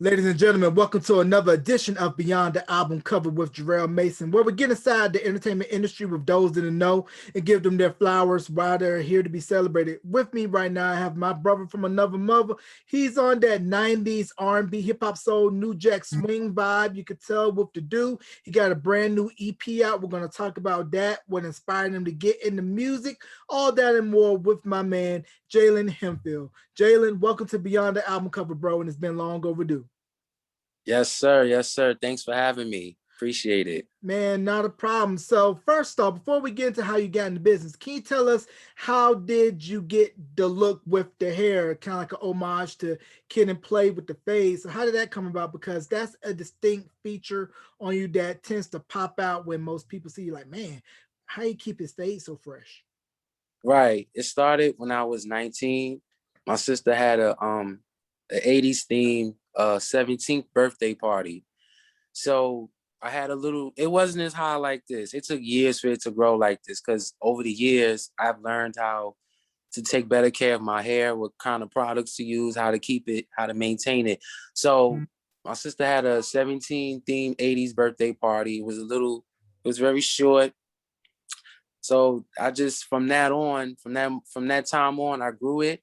Ladies and gentlemen, welcome to another edition of Beyond the Album Cover with Jarrell Mason, where we get inside the entertainment industry with those in the know and give them their flowers while they're here to be celebrated. With me right now, I have my brother from another mother. He's on that 90s R&B, hip-hop, soul, new jack swing vibe. You could tell with the do. He got a brand new EP out. We're going to talk about that, what inspired him to get into music, all that and more with my man, Jalen Hemphill. Jalen, welcome to Beyond the Album Cover, bro, and it's been long overdue. Yes, sir. Yes, sir. Thanks for having me. Appreciate it. Man, not a problem. So first off, before we get into how you got into business, can you tell us how did you get the look with the hair, kind of like an homage to Kid and Play with the fade? So how did that come about? Because that's a distinct feature on you that tends to pop out when most people see you like, man, how you keep his fade so fresh? Right. It started when I was 19. My sister had a 80s theme 17th birthday party. So I had it wasn't as high like this. It took years for it to grow like this because over the years, I've learned how to take better care of my hair, what kind of products to use, how to keep it, how to maintain it. So my sister had a 17 theme 80s birthday party. It was very short. So I just from that time on, I grew it.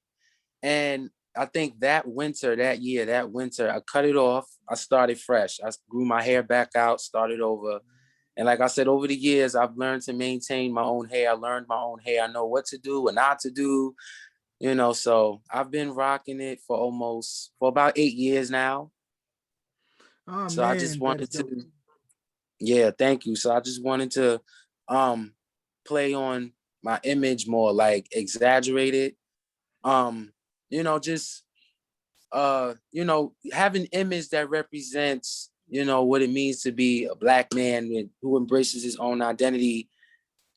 And I think that winter, I cut it off. I started fresh. I grew my hair back out, started over. And like I said, over the years, I've learned to maintain my own hair. I learned my own hair. I know what to do and not to do, so I've been rocking it for about 8 years now. Oh So I just man, that is wanted to, dope. yeah, thank you. So I just wanted to um play on my image more, like exaggerate it. Um, just have an image that represents, what it means to be a Black man who embraces his own identity,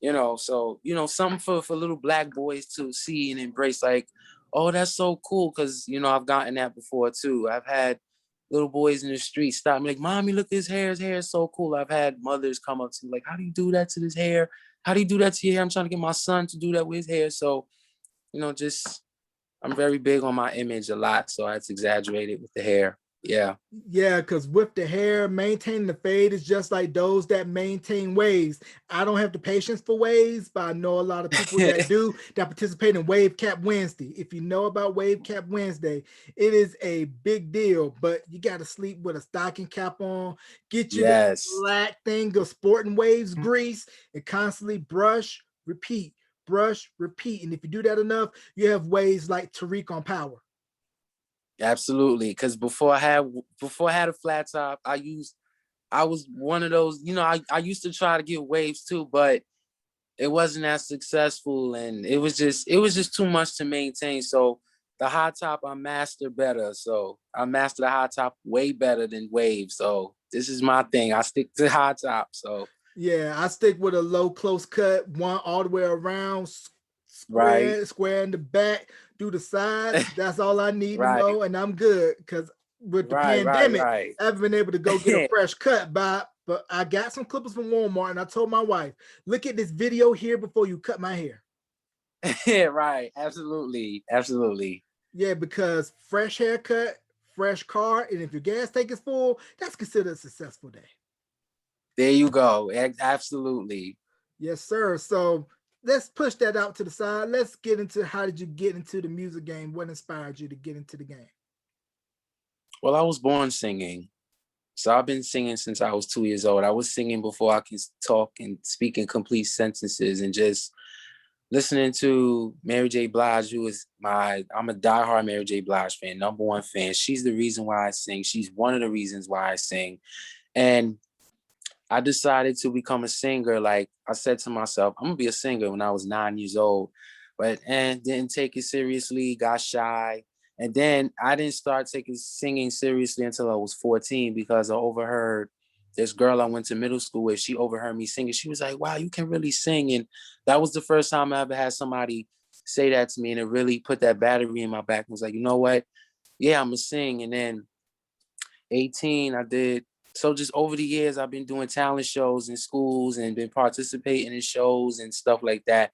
so, something for little Black boys to see and embrace, like, oh, that's so cool. Cause, I've gotten that before too. I've had little boys in the street stop me like, Mommy, look, his hair is so cool. I've had mothers come up to me like, how do you do that to this hair? How do you do that to your hair? I'm trying to get my son to do that with his hair. So, just I'm very big on my image a lot, so I had to exaggerate it with the hair. Yeah. Yeah, because with the hair, maintaining the fade is just like those that maintain waves. I don't have the patience for waves, but I know a lot of people that do that participate in Wave Cap Wednesday. If you know about Wave Cap Wednesday, it is a big deal, but you got to sleep with a stocking cap on, get you that Yes. black thing of sporting waves grease, and constantly brush, repeat. And if you do that enough, you have waves like Tariq on Power. Absolutely. Because before I had a flat top, I was one of those, I used to try to get waves too, but it wasn't as successful, and it was just too much to maintain. So the high top I master better. So I master the high top way better than waves. So this is my thing. I stick to high top. So Yeah, I stick with a low close cut, one all the way around, right, square in the back, do the sides. That's all I need to right, know, and I'm good. Because with the right, right, pandemic, right. I haven't been able to go get a fresh cut. But I got some clippers from Walmart, and I told my wife, "Look at this video here before you cut my hair." Yeah, right. Absolutely. Absolutely. Yeah, because fresh haircut, fresh car, and if your gas tank is full, that's considered a successful day. There you go. Absolutely. Yes, sir. So let's push that out to the side. Let's get into how did you get into the music game? What inspired you to get into the game? Well, I was born singing. So I've been singing since I was 2 years old. I was singing before I can talk and speak in complete sentences, and just listening to Mary J. Blige, I'm a diehard Mary J. Blige fan, number one fan. She's the reason why I sing. She's one of the reasons why I sing. And I decided to become a singer. Like I said to myself, I'm gonna be a singer when I was 9 years old, but and didn't take it seriously, got shy. And then I didn't start taking singing seriously until I was 14 because I overheard this girl I went to middle school with. She overheard me singing. She was like, wow, you can really sing. And that was the first time I ever had somebody say that to me. And it really put that battery in my back and was like, you know what? Yeah, I'm gonna sing. And then 18, I did. So just over the years, I've been doing talent shows in schools and been participating in shows and stuff like that.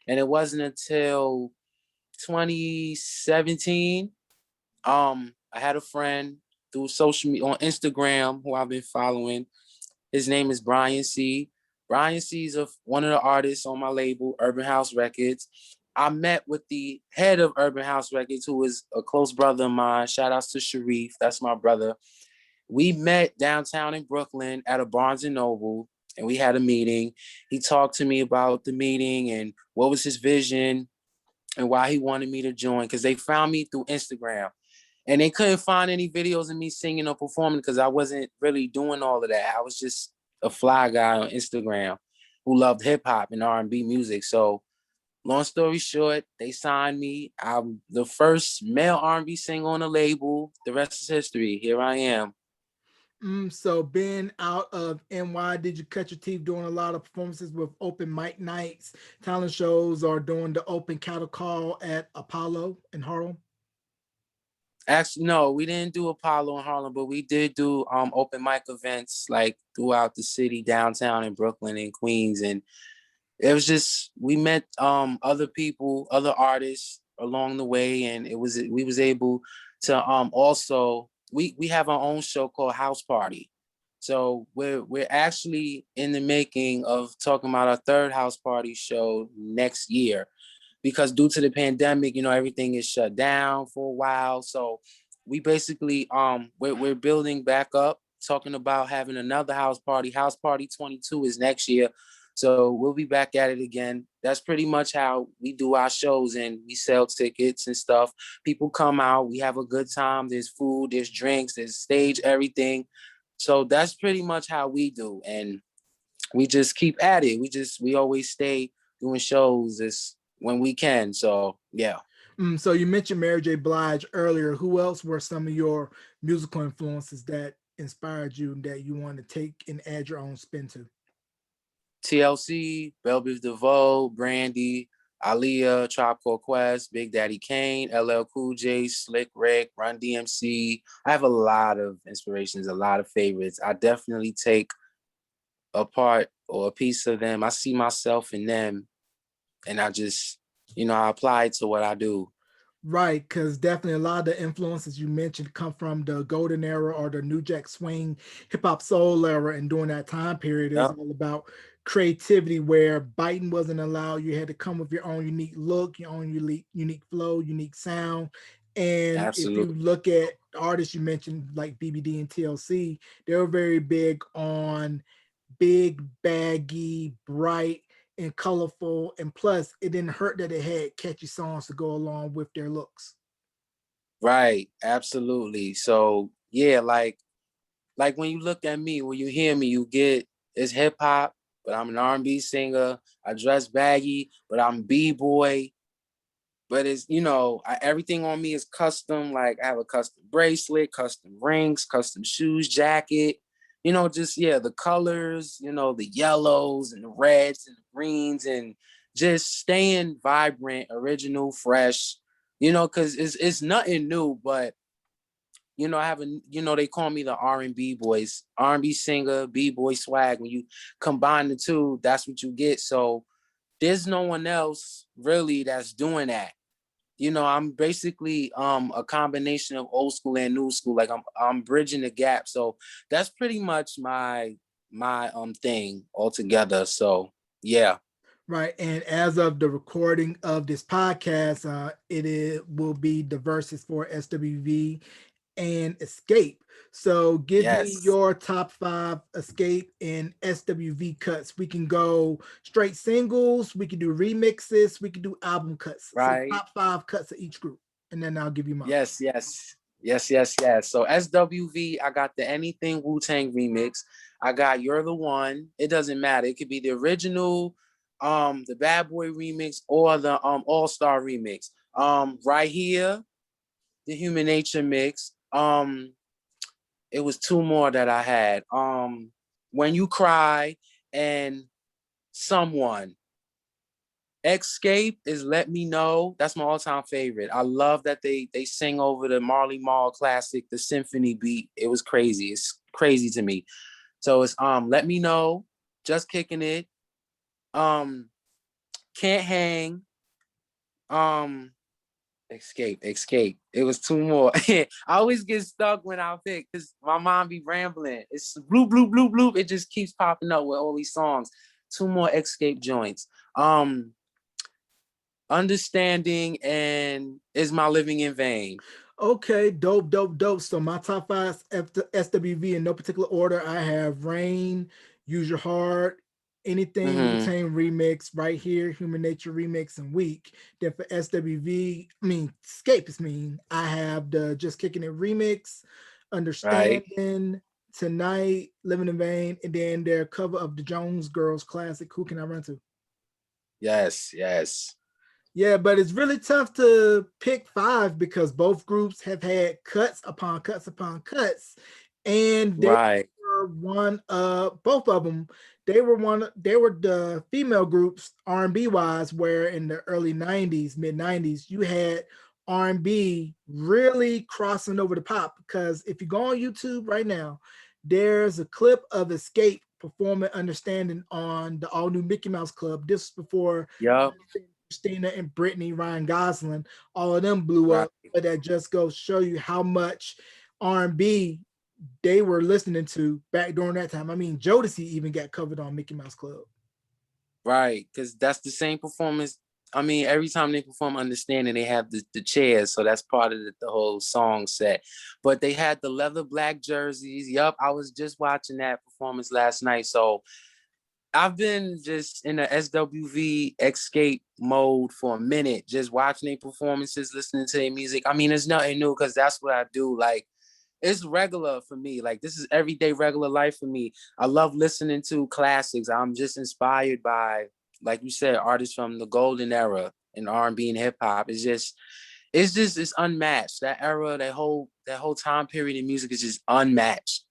And it wasn't until 2017, I had a friend. through social media on Instagram, who I've been following. His name is Brian C. Brian C is one of the artists on my label, Urban House Records. I met with the head of Urban House Records, who is a close brother of mine. Shout outs to Sharif. That's my brother. We met downtown in Brooklyn at a Barnes and Noble, and we had a meeting. He talked to me about the meeting and what was his vision and why he wanted me to join, because they found me through Instagram. And they couldn't find any videos of me singing or performing because I wasn't really doing all of that. I was just a fly guy on Instagram who loved hip hop and R&B music. So long story short, they signed me. I'm the first male R&B singer on the label. The rest is history. Here I am. So being out of NY, did you cut your teeth doing a lot of performances with open mic nights, talent shows, or doing the open cattle call at Apollo in Harlem? Actually, no, we didn't do Apollo in Harlem, but we did do open mic events like throughout the city, downtown in Brooklyn and Queens. And it was just we met other people, other artists along the way, and we was able to also we have our own show called House Party. So we're actually in the making of talking about our third house party show next year, because due to the pandemic, everything is shut down for a while. So we basically we're building back up, talking about having another house party. House Party 22 is next year. So we'll be back at it again. That's pretty much how we do our shows, and we sell tickets and stuff. People come out, we have a good time. There's food, there's drinks, there's stage, everything. So that's pretty much how we do. And we just keep at it. We always stay doing shows when we can. So yeah. So you mentioned Mary J. Blige earlier. Who else were some of your musical influences that inspired you that you want to take and add your own spin to? TLC, Belle Biv DeVoe, Brandy, Aaliyah, Tribe Called Quest, Big Daddy Kane, LL Cool J, Slick Rick, Run DMC. I have a lot of inspirations, a lot of favorites. I definitely take a part or a piece of them. I see myself in them, and I just, I apply it to what I do. Right, because definitely a lot of the influences you mentioned come from the golden era or the New Jack Swing, hip hop soul era, and during that time period, it was Yep. all about creativity where biting wasn't allowed. You had to come with your own unique look, your own unique flow, unique sound. And if you Absolutely. look at artists you mentioned like BBD and TLC, they were very big on big, baggy, bright, and colorful. And plus, it didn't hurt that it had catchy songs to go along with their looks. Right. Absolutely. So yeah, like when you look at me, when you hear me, you get it's hip hop, but I'm an R&B singer. I dress baggy, but I'm B-boy. But it's, everything on me is custom. Like I have a custom bracelet, custom rings, custom shoes, jacket, just, yeah, the colors, the yellows and the reds and the greens, and just staying vibrant, original, fresh, because it's nothing new, but I have they call me the R&B boys, R&B singer, B-boy swag. When you combine the two, that's what you get. So there's no one else really that's doing that. I'm basically a combination of old school and new school. Like I'm bridging the gap. So that's pretty much my thing altogether. So yeah. Right. And as of the recording of this podcast, will be the verses for SWV and Escape. So give me Yes. your top five Escape and SWV cuts. We can go straight singles, we can do remixes, we can do album cuts. So Right. top five cuts of each group. And then I'll give you mine. Yes, yes. Yes, yes, yes. So SWV, I got the Anything Wu-Tang remix. I got You're the One. It doesn't matter. It could be the original, the Bad Boy remix, or the All-Star remix. Right Here, the Human Nature mix. It was two more that I had. When You Cry and Someone. Escape is Let Me Know. That's my all-time favorite. I love that they sing over the Marley Marl classic, the symphony beat. It was crazy. It's crazy to me. So it's Let Me Know, Just Kicking It, um, Can't Hang, um, Escape. It was two more. I always get stuck when I pick because my mom be rambling. It's bloop, bloop, bloop, bloop. It just keeps popping up with all these songs. Two more Escape joints. Understanding and Is My Living in Vain. Okay, dope. So my top five SWV in no particular order. I have Rain, Use Your Heart, Anything Mm-hmm. Wu-Tang remix, Right Here, Human Nature remix, and Weak. Then for SWV, Escapist I have the Just Kicking It remix, Right. Understanding, Tonight, Living in Vain, and then their cover of the Jones Girls classic, Who Can I Run To? Yes. Yeah, but it's really tough to pick five because both groups have had cuts upon cuts upon cuts, and they Right. were one of both of them. They were the female groups R&B wise, where in the early '90s, mid '90s, you had R&B really crossing over the pop. Because if you go on YouTube right now, there's a clip of Escape performing "Understanding" on the all new Mickey Mouse Club. This was before Yup. Christina and Brittany, Ryan Gosling, all of them blew Right. up. But that just goes to show you how much R&B they were listening to back during that time. Jodeci even got covered on Mickey Mouse Club. Right. Because that's the same performance. Every time they perform Understanding, they have the chairs. So that's part of the whole song set. But they had the leather black jerseys. Yup. I was just watching that performance last night. So I've been just in the SWV escape mode for a minute, just watching their performances, listening to their music. It's nothing new because that's what I do. Like, it's regular for me. Like, this is everyday regular life for me. I love listening to classics. I'm just inspired by, like you said, artists from the golden era in R&B and hip hop. It's unmatched. That era, that whole time period in music is just unmatched.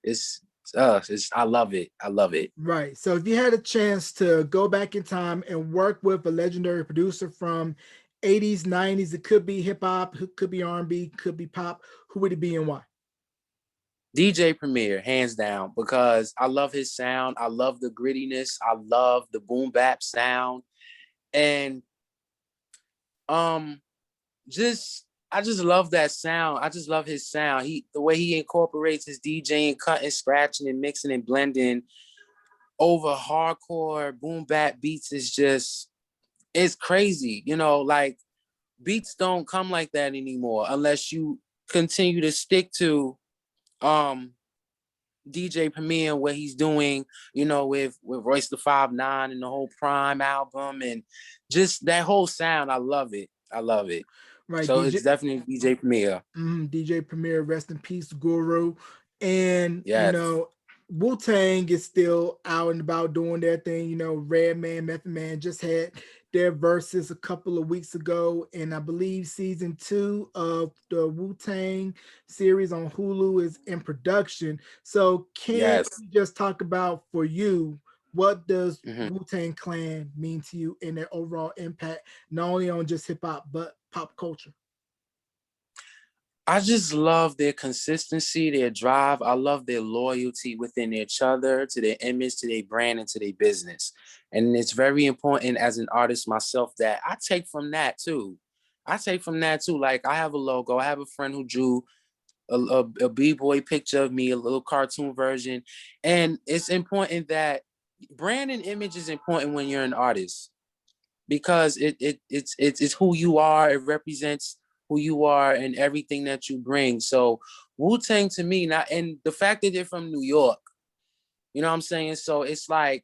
I love it. I love it. Right. So if you had a chance to go back in time and work with a legendary producer from '80s, '90s, it could be hip hop, it could be R&B, could be pop, who would it be and why? DJ Premier, hands down, because I love his sound. I love the grittiness. I love the boom bap sound. And um just I just love that sound. I just love his sound. The way he incorporates his DJing, cutting, scratching, and mixing and blending over hardcore boom bap beats is just it's crazy. Like beats don't come like that anymore unless you continue to stick to um DJ Premier and what he's doing, with Royce the 5'9" and the whole Prime album and just that whole sound. I love it. I love it. Right. So it's definitely DJ Premier. DJ Premier, rest in peace, Guru. And, Yes. Wu Tang is still out and about doing their thing. Redman, Method Man just had their verses a couple of weeks ago. And I believe season 2 of the Wu Tang series on Hulu is in production. So, can Yes. you just talk about for you? What does Mhm. Wu Tang Clan mean to you and their overall impact, not only on just hip hop, but pop culture? I just love their consistency, their drive. I love their loyalty within each other, to their image, to their brand, and to their business. And it's very important as an artist myself that I take from that too. Like I have a logo. I have a friend who drew a b-boy picture of me, a little cartoon version. And it's important that brand and image is important when you're an artist because it's who you are. It represents who you are and everything that you bring. So Wu-Tang to me, not and the fact that they're from New York, you know what I'm saying? So it's like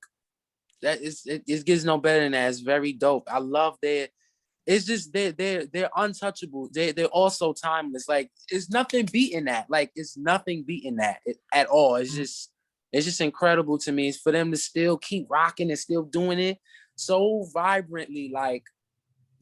it gets no better than that. It's very dope. I love their it's just they're untouchable. They're also timeless. Like it's nothing beating that. Like it's nothing beating that at all. It's just incredible to me. It's for them to still keep rocking and still doing it so vibrantly. Like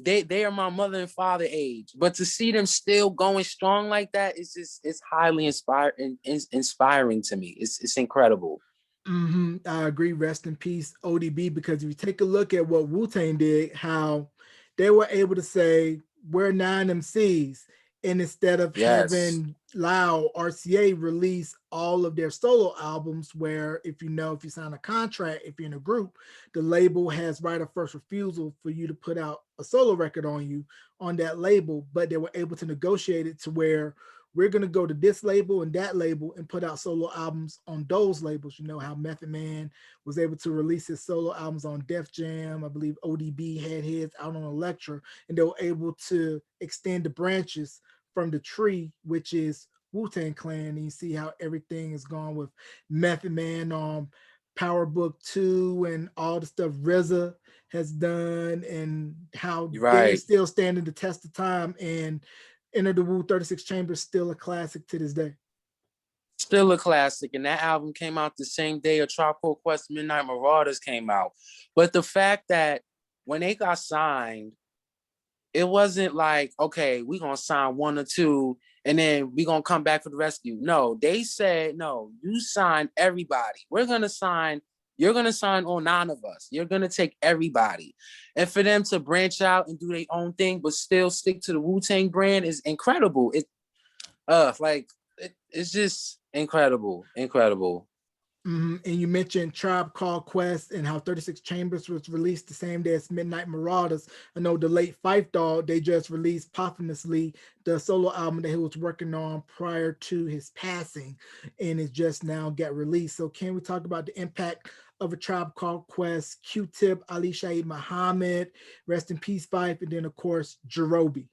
they are my mother and father age, but to see them still going strong like that, it's highly inspiring to me. It's incredible. I agree. Rest in peace, ODB. Because if you take a look at what Wu Tang did, how they were able to say we're 9 MCs, And instead of Yes. having Loud RCA release all of their solo albums, where if you sign a contract, if you're in a group, the label has right of first refusal for you to put out a solo record on that label, but they were able to negotiate it to where we're going to go to this label and that label and put out solo albums on those labels. You know how Method Man was able to release his solo albums on Def Jam. I believe ODB had his out on Elektra, and they were able to extend the branches from the tree, which is Wu-Tang Clan. And you see how everything is gone with Method Man on Power Book 2 and all the stuff RZA has done, and how they're Right. still standing the test of time. And Enter the Wu 36 Chambers still a classic to this day. Still a classic. And that album came out the same day a Tribe Called Quest Midnight Marauders came out. But the fact that when they got signed, it wasn't like, okay, we're going to sign one or two and then we're going to come back for the rescue. No, they said, no, you sign everybody. You're going to sign all 9 of us. You're going to take everybody. And for them to branch out and do their own thing, but still stick to the Wu-Tang brand is incredible. It's just incredible. And you mentioned Tribe Called Quest and how 36 Chambers was released the same day as Midnight Marauders. I know the late Phife Dawg, they just released posthumously the solo album that he was working on prior to his passing, and it just now got released. So can we talk about the impact of A Tribe Called Quest, Q-Tip, Ali Shaheed Muhammad, rest in peace Phife, and then of course Jerobi?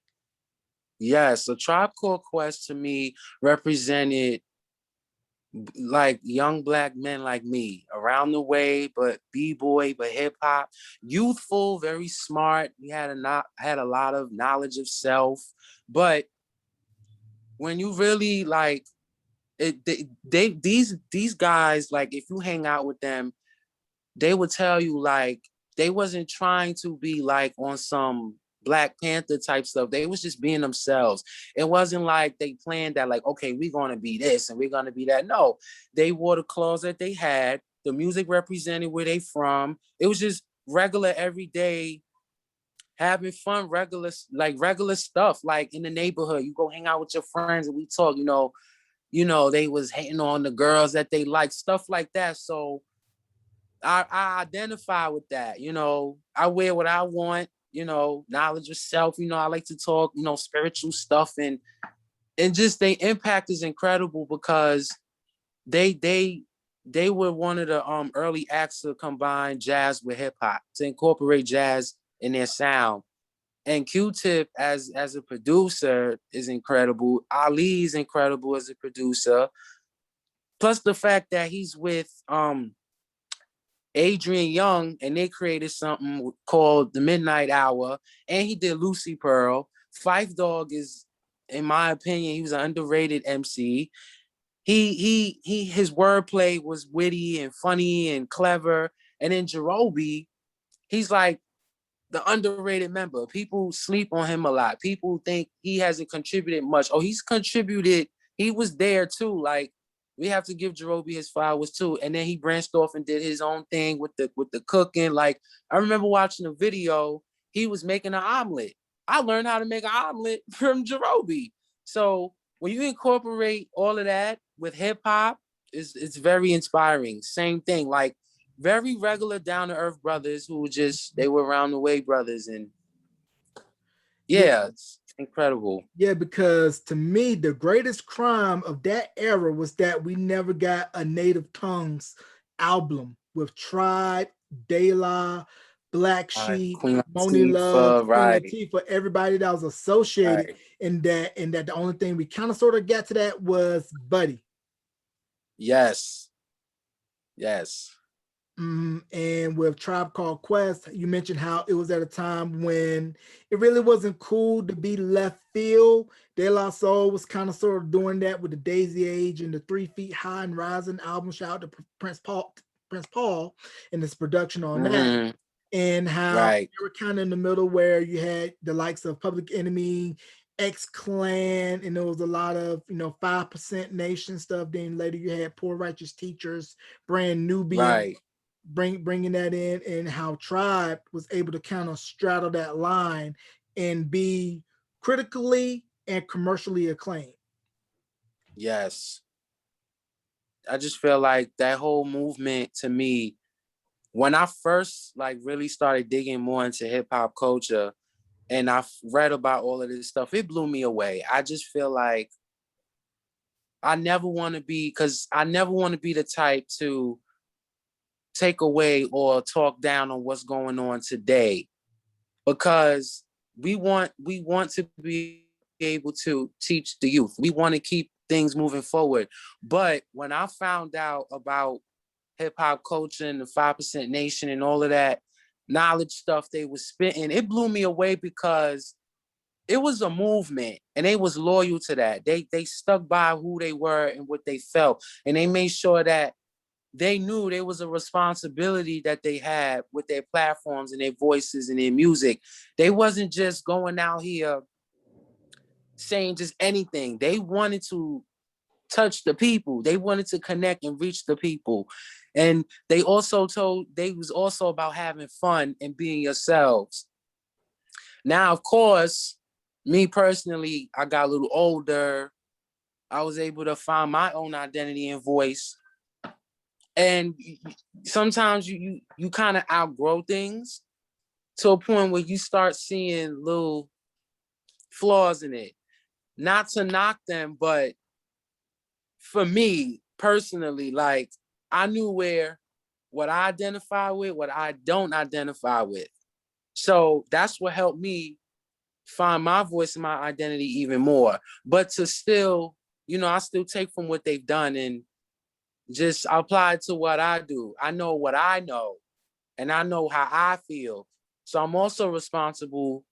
Yes, A Tribe Called Quest to me represented like young black men like me, around the way, but b-boy, but hip-hop, youthful, very smart. We had a lot of knowledge of self. But when you really like it, these guys, like if you hang out with them, they would tell you like they wasn't trying to be like on some Black Panther type stuff. They was just being themselves. It wasn't like they planned that like, okay, we're going to be this and we're going to be that. No, they wore the clothes that they had. The music represented where they from. It was just regular, everyday, having fun, regular stuff. Like in the neighborhood, you go hang out with your friends and we talk, they was hating on the girls that they like, stuff like that. So I identify with that. I wear what I want, knowledge of self. I like to talk, spiritual stuff, and just their impact is incredible because they were one of the early acts to combine jazz with hip hop, to incorporate jazz in their sound. And Q-Tip as a producer is incredible. Ali is incredible as a producer. Plus the fact that he's with Adrian Young, and they created something called The Midnight Hour, and he did Lucy Pearl. Phife Dawg is, in my opinion, he was an underrated MC. His wordplay was witty and funny and clever. And then Jerobi, he's like the underrated member. People sleep on him a lot. People think he hasn't contributed much. Oh, he's contributed. He was there too. Like, we have to give Jerobi his flowers too. And then he branched off and did his own thing with the cooking. Like, I remember watching a video. He was making an omelet. I learned how to make an omelet from Jerobi. So when you incorporate all of that with hip hop, it's very inspiring. Same thing. Like, very regular, down to earth brothers who they were around the way brothers. And yeah, it's incredible. Yeah, because to me, the greatest crime of that era was that we never got a Native Tongues album with Tribe, De La, Black Sheep, Queen Moni Love, Latifah, Queen right. Latifah, everybody that was associated Right. in that the only thing we kind of sort of got to that was Buddy. Yes. And with Tribe Called Quest, you mentioned how it was at a time when it really wasn't cool to be left field. De La Soul was kind of sort of doing that with the Daisy Age and the 3 Feet High and Rising album. Shout out to Prince Paul and his production on that. Mm-hmm. And how Right. they were kind of in the middle where you had the likes of Public Enemy, X Clan, and there was a lot of 5% Nation stuff. Then later you had Poor Righteous Teachers, Brand Nubian, Right. bringing that in, and how Tribe was able to kind of straddle that line and be critically and commercially acclaimed. Yes. I just feel like that whole movement to me, when I first like really started digging more into hip hop culture and I read about all of this stuff, it blew me away. I just feel like I never want to be, because I never want to be the type to take away or talk down on what's going on today, because we want to be able to teach the youth. We want to keep things moving forward. But when I found out about hip hop culture and the 5% Nation and all of that knowledge stuff they was spitting, it blew me away, because it was a movement and they was loyal to that. They stuck by who they were and what they felt, and they made sure that they knew there was a responsibility that they had with their platforms and their voices and their music. They wasn't just going out here saying just anything. They wanted to touch the people. They wanted to connect and reach the people. And they was also about having fun and being yourselves. Now, of course, me personally, I got a little older. I was able to find my own identity and voice. And sometimes you kind of outgrow things to a point where you start seeing little flaws in it. Not to knock them, but for me personally, like, I knew what I identify with, what I don't identify with. So that's what helped me find my voice and my identity even more. But to still, I still take from what they've done and just apply it to what I do. I know what I know and I know how I feel. So I'm also responsible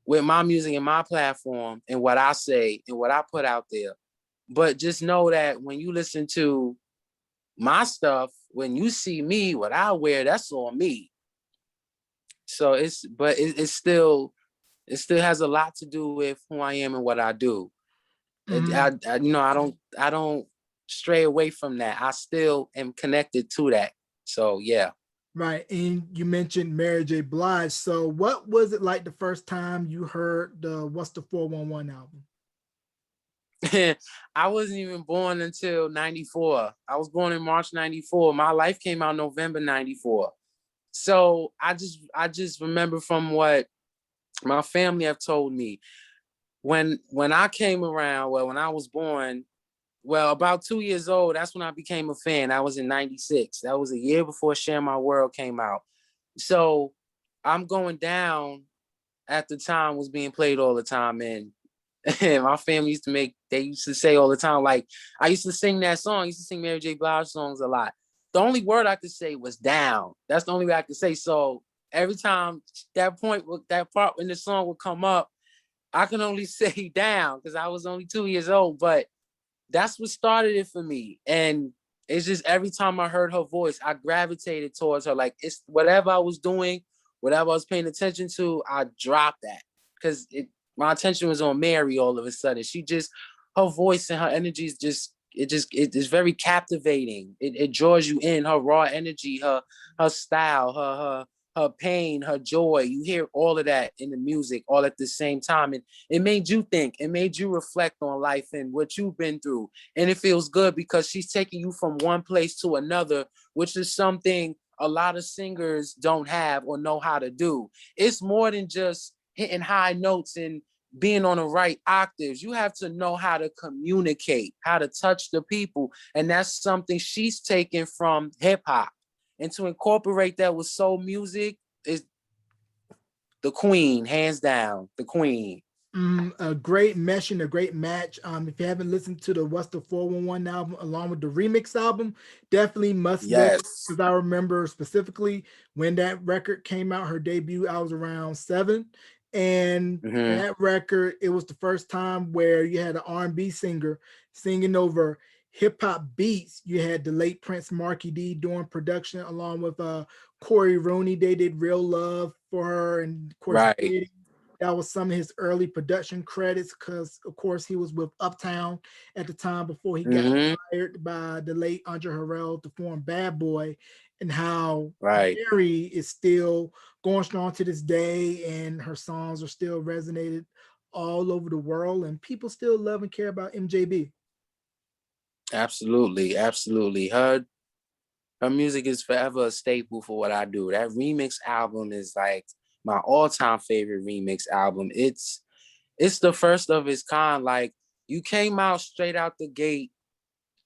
with my music and my platform and what I say and what I put out there. But just know that when you listen to my stuff, when you see me, what I wear, that's on me. So it still has a lot to do with who I am and what I do. Mhm. I don't stray away from that. I still am connected to that. So yeah. Right. And you mentioned Mary J. Blige. So what was it like the first time you heard the What's the 411 album? I wasn't even born until 94. I was born in March 94. My life came out November 94. So I just remember from what my family have told me. When I came around, well, when I was born, well, about 2 years old, that's when I became a fan. I was in 96. That was a year before Share My World came out. So I'm going down at the time was being played all the time. And my family they used to say all the time, like, I used to sing that song. I used to sing Mary J. Blige songs a lot. The only word I could say was down. That's the only way I could say. So every time that part when the song would come up, I can only say down because I was only 2 years old. But that's what started it for me. And it's just every time I heard her voice, I gravitated towards her. Like, it's whatever I was doing, whatever I was paying attention to, I dropped that because my attention was on Mary all of a sudden. Her voice and her energy is it is very captivating. It draws you in. Her raw energy, her style, her pain, her joy. You hear all of that in the music all at the same time. And it made you think, it made you reflect on life and what you've been through. And it feels good because she's taking you from one place to another, which is something a lot of singers don't have or know how to do. It's more than just hitting high notes and being on the right octaves. You have to know how to communicate, how to touch the people. And that's something she's taken from hip hop. And to incorporate that with soul music is the queen, hands down, the queen. A great mesh and a great match. If you haven't listened to the What's the 411 album along with the remix album, definitely must listen Yes. because I remember specifically when that record came out, her debut, I was around 7. And Mm-hmm. that record, it was the first time where you had an R&B singer singing over hip hop beats. You had the late Prince Marky D doing production along with Corey Rooney. They did Real Love for her, and of course, Right. that was some of his early production credits because, of course, he was with Uptown at the time before he got Mm-hmm. hired by the late Andre Harrell to form Bad Boy, and how Right. Mary is still going strong to this day, and her songs are still resonated all over the world, and people still love and care about MJB. Absolutely, absolutely. Her music is forever a staple for what I do. That remix album is like my all-time favorite remix album. It's the first of its kind. Like you came out straight out the gate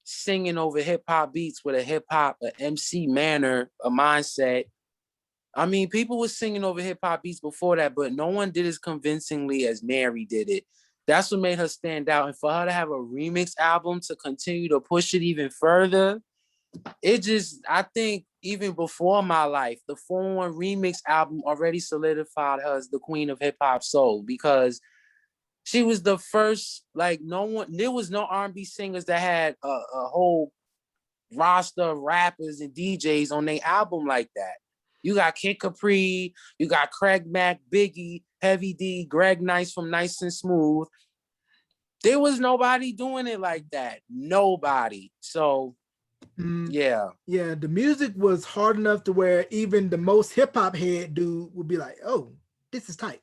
singing over hip hop beats with a hip hop, a MC manner, a mindset. I mean, people were singing over hip hop beats before that, but no one did as convincingly as Mary did it. That's what made her stand out. And for her to have a remix album to continue to push it even further, it just, I think even before my life, the 411 remix album already solidified her as the queen of hip hop soul, because she was the first, like no one, there was no R&B singers that had a whole roster of rappers and DJs on their album like that. You got Kid Capri, you got Craig Mack, Biggie, Heavy D, Greg Nice from Nice and Smooth. There was nobody doing it like that. Nobody. So yeah. Yeah, the music was hard enough to where even the most hip hop head dude would be like, "Oh, this is tight."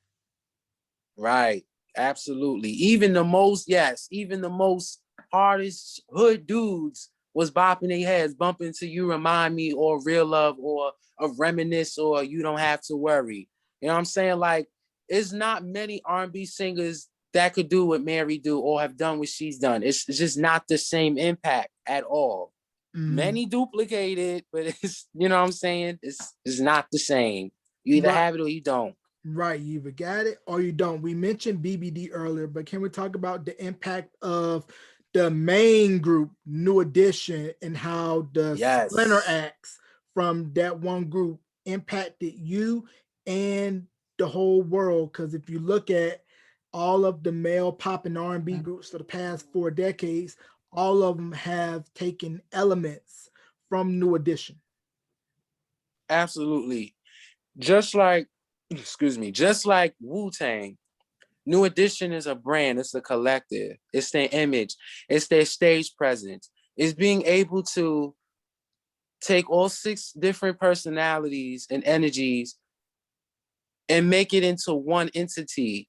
Right. Absolutely. Even the most, yes, even the most hardest hood dudes was bopping their heads, bumping to You Remind Me or Real Love or a Reminisce or You Don't Have to Worry. You know what I'm saying? Like, it's not many R&B singers that could do what Mary do or have done what she's done. It's just not the same impact at all. Mm, Many duplicated, but it's, you know what I'm saying? It's not the same. You either right, have it or you don't. right. You either got it or you don't. We mentioned BBD earlier, but can we talk about the impact of the main group, New Edition, and how the splinter Yes. acts from that one group impacted you and the whole world? Because if you look at all of the male pop and R&B groups for the past 4 decades, all of them have taken elements from New Edition. Absolutely. Just like, excuse me, just like Wu-Tang, New Edition is a brand, it's a collective, it's their image, it's their stage presence. It's being able to take all 6 different personalities and energies and make it into one entity.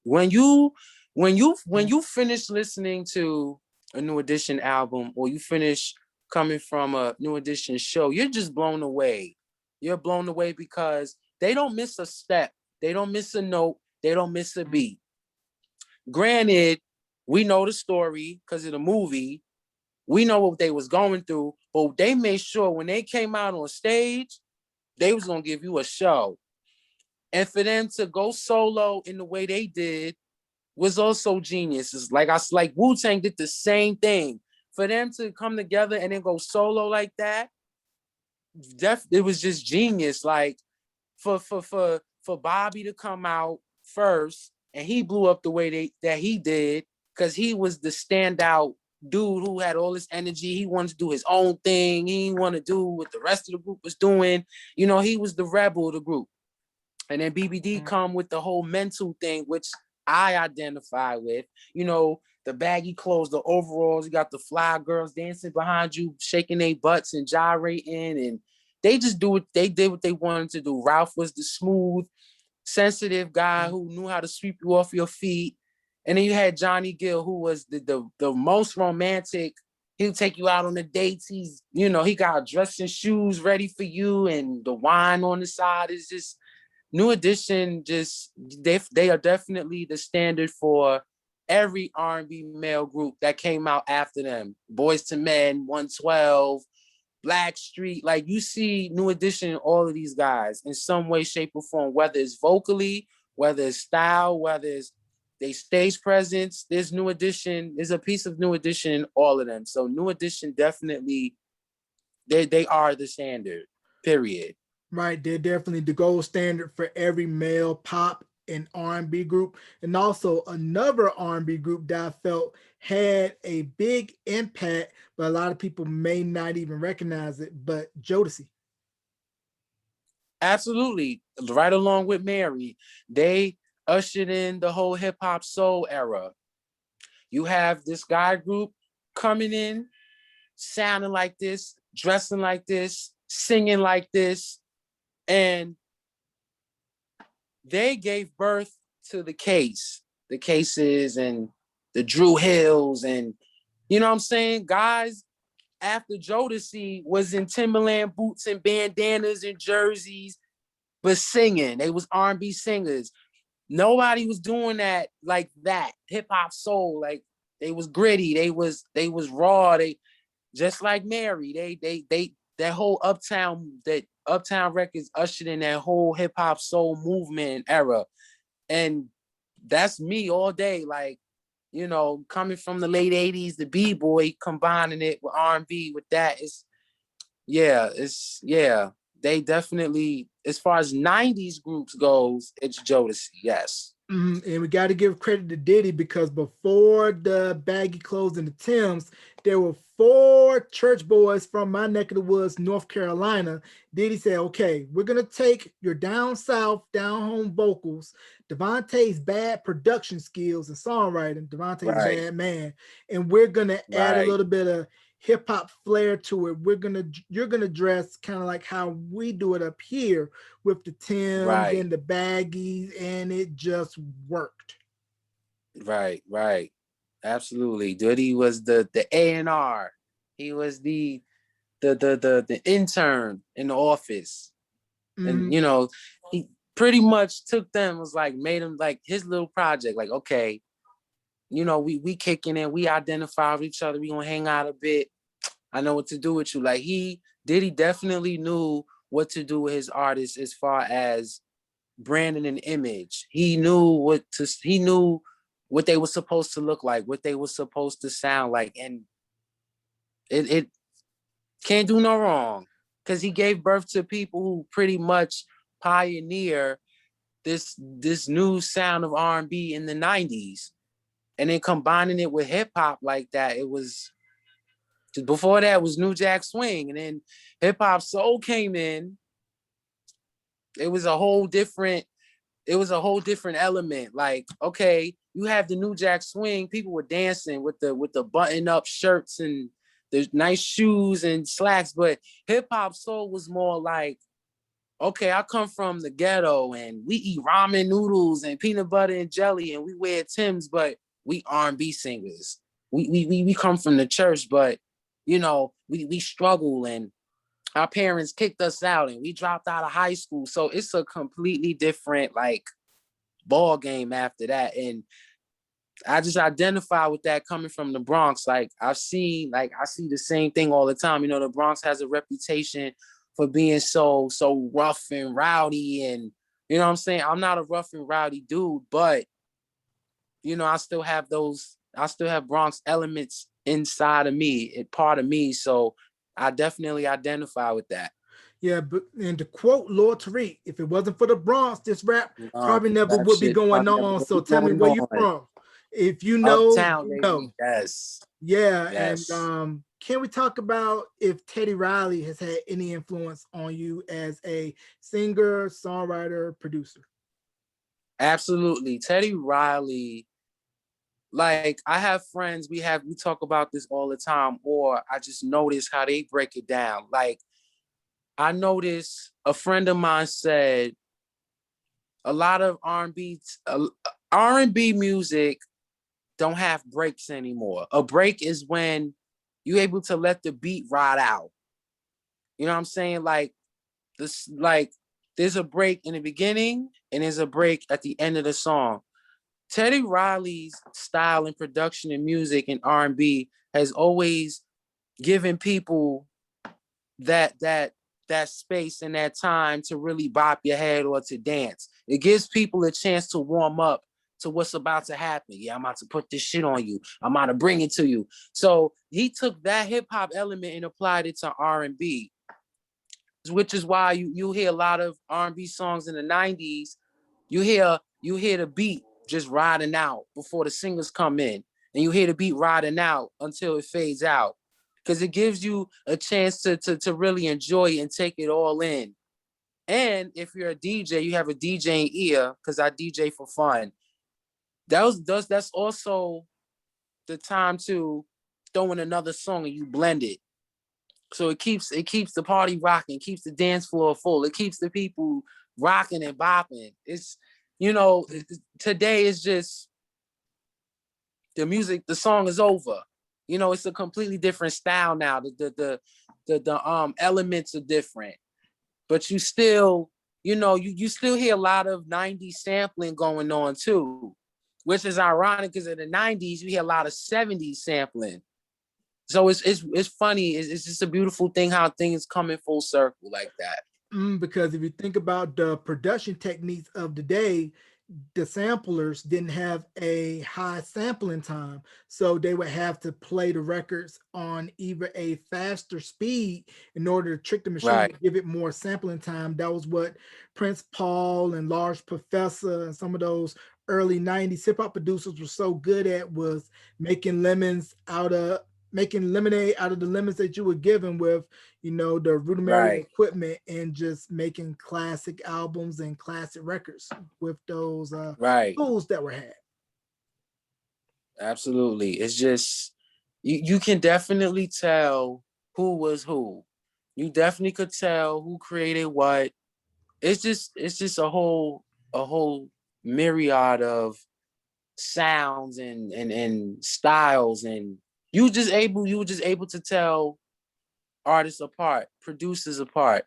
When you when you finish listening to a New Edition album or you finish coming from a New Edition show, you're just blown away. You're blown away because they don't miss a step, they don't miss a note, they don't miss a beat. Granted, we know the story because of the movie. We know what they was going through, but they made sure when they came out on stage, they was gonna give you a show. And for them to go solo in the way they did was also genius. It's like Wu-Tang did the same thing. For them to come together and then go solo like that, it was just genius. Like for Bobby to come out first and he blew up the way that he did because he was the standout dude who had all this energy. He wanted to do his own thing. He didn't want to do what the rest of the group was doing. You know, he was the rebel of the group. And then BBD come with the whole mental thing, which I identify with. You know, the baggy clothes, the overalls, you got the fly girls dancing behind you, shaking their butts and gyrating. And they just do what they did what they wanted to do. Ralph was the smooth, sensitive guy who knew how to sweep you off your feet. And then you had Johnny Gill, who was the most romantic. He'll take you out on the dates. He's, you know, he got dressing shoes ready for you, and the wine on the side is just New Edition. Just they are definitely the standard for every R&B male group that came out after them. Boys to Men, 112, Blackstreet. Like you see New Edition in all of these guys in some way, shape, or form, whether it's vocally, whether it's style, whether it's they stage presence. There's New Edition. There's a piece of New Edition in all of them. So New Edition definitely they are the standard. Period. Right, they're definitely the gold standard for every male pop and R&B group, and also another R&B group that I felt had a big impact, but a lot of people may not even recognize it. But Jodeci. Absolutely. Right along with Mary, they ushered in the whole hip hop soul era. You have this guy group coming in, sounding like this, dressing like this, singing like this, and they gave birth to the case. the Cases and the Drew Hills, and you know what I'm saying? Guys after Jodeci was in Timberland boots and bandanas and jerseys, but singing. They was R&B singers. Nobody was doing that like that. Hip hop soul, like they was gritty. They was raw. They just like Mary. They that whole Uptown Records ushered in that whole hip hop soul movement era, and that's me all day. Like, you know, coming from the late '80s, the B-boy, combining it with R&B with that is, yeah. They definitely, as far as '90s groups goes, it's Jodeci. Yes. And we got to give credit to Diddy because before the baggy clothes and the Timbs, there were 4 church boys from my neck of the woods, North Carolina. Diddy said, okay, we're going to take your down south, down home vocals, Devontae's bad production skills and songwriting, Devontae's Right. bad man, and we're going to add a Right. little bit of hip hop flair to it. You're gonna dress kind of like how we do it up here with the Timbs Right. and the baggies, and it just worked. Right. Absolutely. Diddy was the A&R. He was the intern in the office. And you know, he pretty much took them, was like made them like his little project. Like, okay, you know, we kicking in, we identify with each other, we gonna hang out a bit. I know what to do with you. Like Diddy definitely knew what to do with his artists as far as branding and image. He knew what they were supposed to look like, what they were supposed to sound like, and it can't do no wrong, because he gave birth to people who pretty much pioneer this new sound of R&B in the '90s, and then combining it with hip hop like that. It was, before that was New Jack Swing, and then hip hop soul came in. It was a whole different element. Like, okay, you have the New Jack Swing, people were dancing with the button up shirts and the nice shoes and slacks, but hip hop soul was more like, okay, I come from the ghetto and we eat ramen noodles and peanut butter and jelly and we wear Timbs, but we R&B singers. We come from the church, but you know, we struggle, and our parents kicked us out and we dropped out of high school. So it's a completely different like ball game after that. And I just identify with that coming from the Bronx. Like I see the same thing all the time. You know, the Bronx has a reputation for being so rough and rowdy, and you know what I'm saying? I'm not a rough and rowdy dude, but you know, I still have Bronx elements inside of me, part of me. So I definitely identify with that. Yeah, but and to quote Lord Tariq, if it wasn't for the Bronx, this rap probably never That would be shit going probably never on. would So be tell me going where you on. from. If you know, Uptown, you baby. know. Yes. Yeah, and Yes. can we talk about if Teddy Riley has had any influence on you as a singer, songwriter, producer? Absolutely. Teddy Riley, like I have friends, we talk about this all the time, or I just notice how they break it down. Like I noticed a friend of mine said a lot of R&B music don't have breaks anymore. A break is when you're able to let the beat ride out. You know what I'm saying? Like this, like there's a break in the beginning and there's a break at the end of the song. Teddy Riley's style and production and music and R&B has always given people that space and that time to really bop your head or to dance. It gives people a chance to warm up to what's about to happen. Yeah, I'm about to put this shit on you. I'm about to bring it to you. So he took that hip hop element and applied it to R&B, which is why you hear a lot of R&B songs in the '90s. You hear the beat just riding out before the singers come in, and you hear the beat riding out until it fades out, because it gives you a chance to really enjoy and take it all in. And if you're a DJ, you have a DJing ear, because I DJ for fun. That's also the time to throw in another song and you blend it. So it keeps the party rocking, keeps the dance floor full, it keeps the people rocking and bopping. It's, you know, today is just the song is over. You know, it's a completely different style now. The elements are different, but you still, you know, you still hear a lot of 90s sampling going on too, which is ironic because in the 90s you hear a lot of 70s sampling. So it's funny. It's just a beautiful thing how things come in full circle like that. Because if you think about the production techniques of the day, the samplers didn't have a high sampling time, so they would have to play the records on either a faster speed in order to trick the machine Right, to give it more sampling time. That was what Prince Paul and Large Professor and some of those early 90s hip-hop producers were so good at, was making lemons out of making lemonade out of the lemons that you were given with, the rudimentary right, equipment, and just making classic albums and classic records with those right. tools that were had. Absolutely. It's just you can definitely tell who was who. You definitely could tell who created what. It's just a whole myriad of sounds and styles, and you were just able to tell artists apart, producers apart.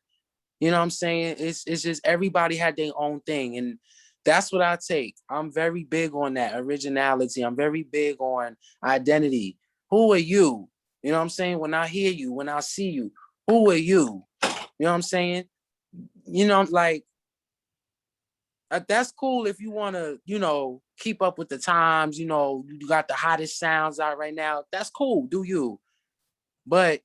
You know what I'm saying? It's just everybody had their own thing. And that's what I take. I'm very big on that originality. I'm very big on identity. Who are you? You know what I'm saying? When I hear you, when I see you, who are you? You know what I'm saying? Like that's cool if you want to, keep up with the times. You got the hottest sounds out right now. That's cool. Do you? But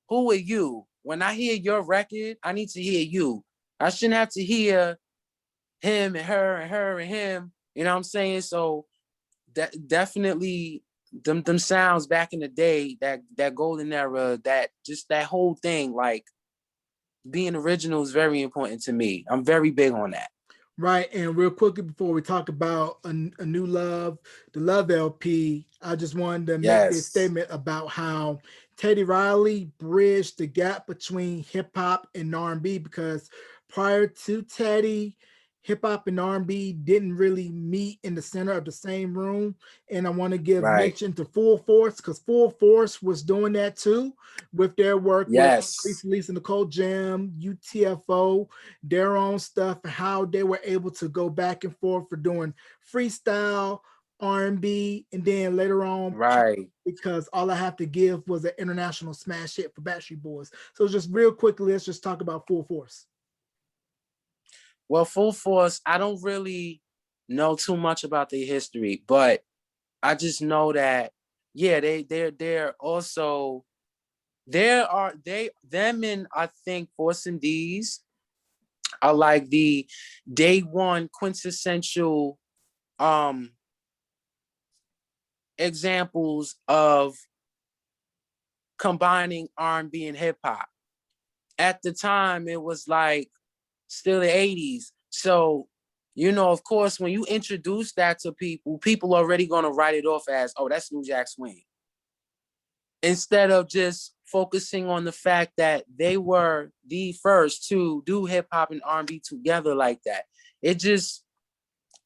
who are you? When I hear your record, I need to hear you. I shouldn't have to hear him and her and him. You know what I'm saying? So that definitely them sounds back in the day, that golden era, that whole thing, like being original is very important to me. I'm very big on that. Right. And real quickly before we talk about a new love, the Love LP, I just wanted to make this Yes. statement about how Teddy Riley bridged the gap between hip hop and R&B, because prior to Teddy, hip hop and R&B didn't really meet in the center of the same room. And I want to give Right. mention to Full Force, because Full Force was doing that too with their work with Yes. Crease Lisa Nicole Jam, UTFO, their own stuff, and how they were able to go back and forth for doing freestyle, R&B, and then later on pop, Right. because All I Have to Give was an international smash hit for Backstreet Boys. So just real quickly, let's just talk about Full Force. Well, Full Force, I don't really know too much about their history, but I just know that yeah, they're also there are they them and I think Force and D's are like the day one quintessential um examples of combining R&B and hip hop. At the time, it was like still the 80s. So, of course, when you introduce that to people, people are already going to write it off as, oh, that's New Jack Swing. Instead of just focusing on the fact that they were the first to do hip hop and R&B together like that. It just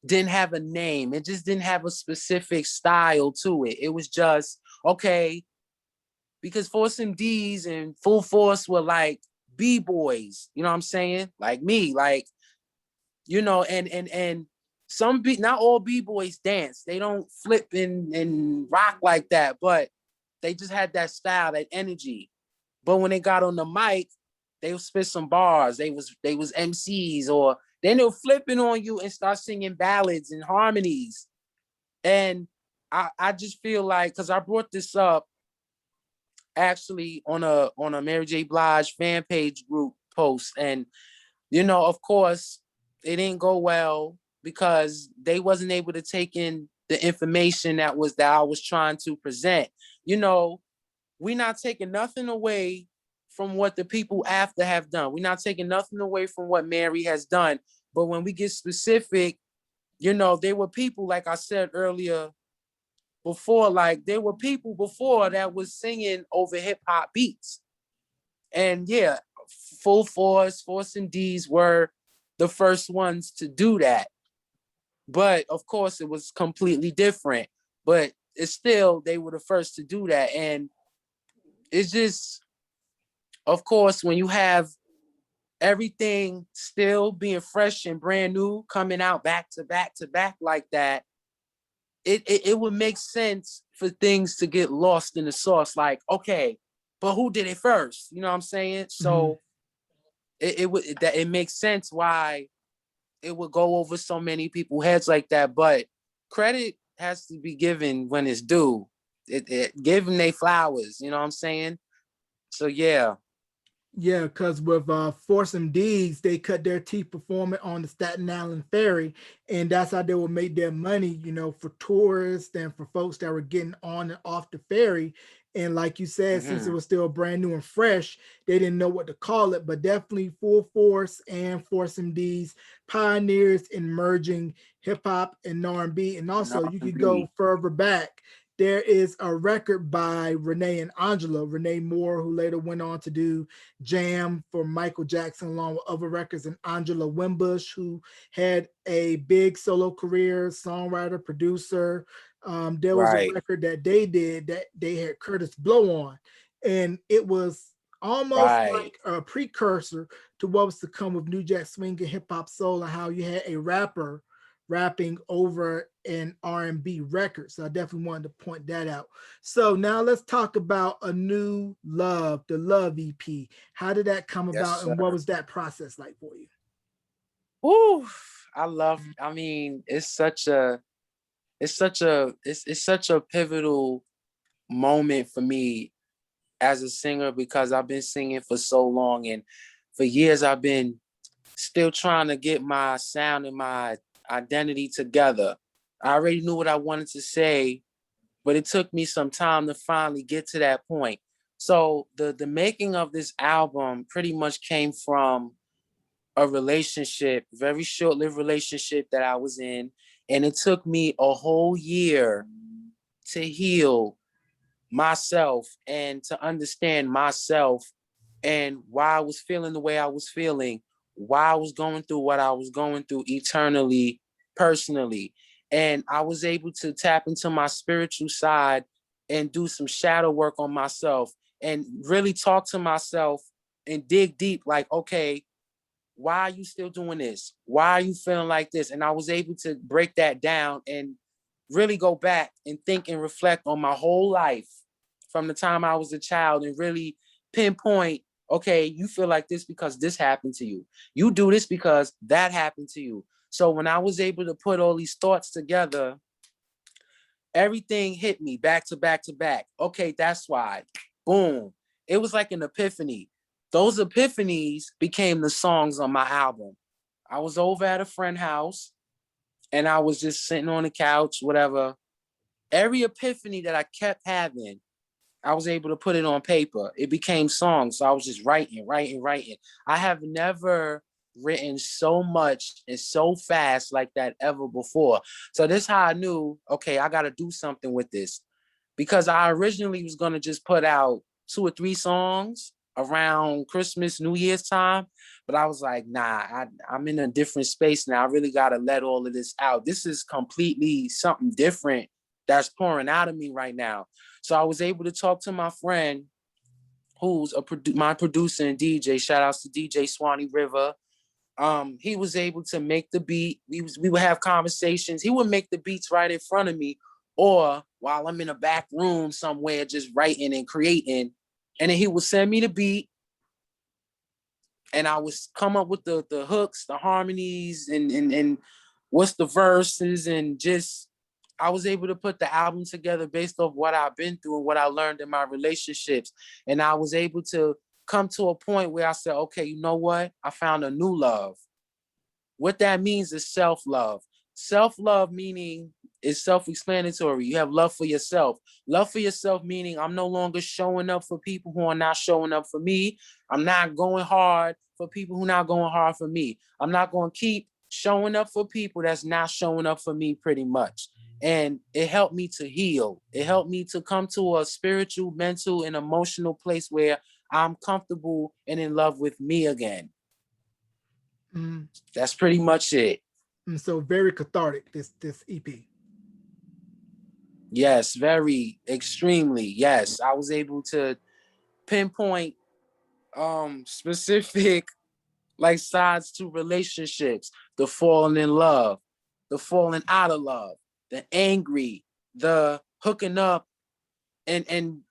didn't have a name. It just didn't have a specific style to it. It was just, okay, because Force MDs and Full Force were like B-boys, you know what I'm saying? Like me, like, and some not all B-boys dance. They don't flip and rock like that, but they just had that style, that energy. But when they got on the mic, they would spit some bars. They was MCs, or then they were flipping on you and start singing ballads and harmonies. And I just feel like, because I brought this up actually on a Mary J. Blige fan page group post, and of course, it didn't go well because they wasn't able to take in the information that I was trying to present. We're not taking nothing away from what the people after have done. We're not taking nothing away from what Mary has done. But when we get specific, there were people, like I said earlier before, like there were people before that was singing over hip hop beats. And yeah, Full Force, Force and D's were the first ones to do that. But of course, it was completely different. But it's still, they were the first to do that. And it's just, of course, when you have everything still being fresh and brand new, coming out back to back to back like that, it would make sense for things to get lost in the sauce. Like, okay, but who did it first? You know what I'm saying? So it makes sense why it would go over so many people's heads like that. But credit has to be given when it's due. Give them their flowers. You know what I'm saying? So yeah. Yeah, because with Force MDs, they cut their teeth performing on the Staten Island Ferry, and that's how they would make their money, for tourists and for folks that were getting on and off the ferry. And like you said, since it was still brand new and fresh, they didn't know what to call it, but definitely Full Force and Force MDs, pioneers in merging hip hop and R&B. And also, you could go further back. There is a record by Renee and Angela, Renee Moore, who later went on to do Jam for Michael Jackson, along with other records, and Angela Wimbush, who had a big solo career, songwriter, producer. There was a record that they did that they had Curtis Blow on, and it was almost like a precursor to what was to come with New Jack Swing and hip hop soul, and how you had a rapper rapping over an R&B record. So I definitely wanted to point that out. So now let's talk about A New Love, the Love EP. How did that come about, and what was that process like for you? Ooh, I mean, it's such a pivotal moment for me as a singer, because I've been singing for so long, and for years I've been still trying to get my sound and my identity together. I already knew what I wanted to say, but it took me some time to finally get to that point. So the making of this album pretty much came from a relationship, very short-lived relationship that I was in, and it took me a whole year to heal myself and to understand myself and why I was feeling the way I was feeling, why I was going through what I was going through eternally, personally. And I was able to tap into my spiritual side and do some shadow work on myself and really talk to myself and dig deep, like, okay, why are you still doing this? Why are you feeling like this? And I was able to break that down and really go back and think and reflect on my whole life from the time I was a child and really pinpoint, okay, you feel like this because this happened to you. You do this because that happened to you. So when I was able to put all these thoughts together, everything hit me back to back to back. Okay, that's why. Boom. It was like an epiphany. Those epiphanies became the songs on my album. I was over at a friend's house and I was just sitting on the couch, whatever. Every epiphany that I kept having, I was able to put it on paper. It became songs. So I was just writing. I have never written so much and so fast like that ever before. So this is how I knew, okay, I got to do something with this, because I originally was going to just put out 2 or 3 songs around Christmas, New Year's time. But I was like, nah, I'm in a different space now. I really got to let all of this out. This is completely something different that's pouring out of me right now. So I was able to talk to my friend who's my producer and DJ. Shout outs to DJ Swanee River. He was able to make the beat. We would have conversations. He would make the beats right in front of me, or while I'm in a back room somewhere just writing and creating. And then he would send me the beat, and I would come up with the hooks, the harmonies, and what's the verses, and just I was able to put the album together based off what I've been through and what I learned in my relationships. And I was able to come to a point where I said, okay, you know what? I found a new love. What that means is self-love. Self-love meaning is self-explanatory. You have love for yourself. Love for yourself meaning I'm no longer showing up for people who are not showing up for me. I'm not going hard for people who are not going hard for me. I'm not going to keep showing up for people that's not showing up for me, pretty much. And it helped me to heal. It helped me to come to a spiritual, mental, and emotional place where I'm comfortable and in love with me again. That's pretty much it. And so very cathartic, this EP. Yes, very extremely. Yes, I was able to pinpoint specific like sides to relationships, the falling in love, the falling out of love, the angry, the hooking up and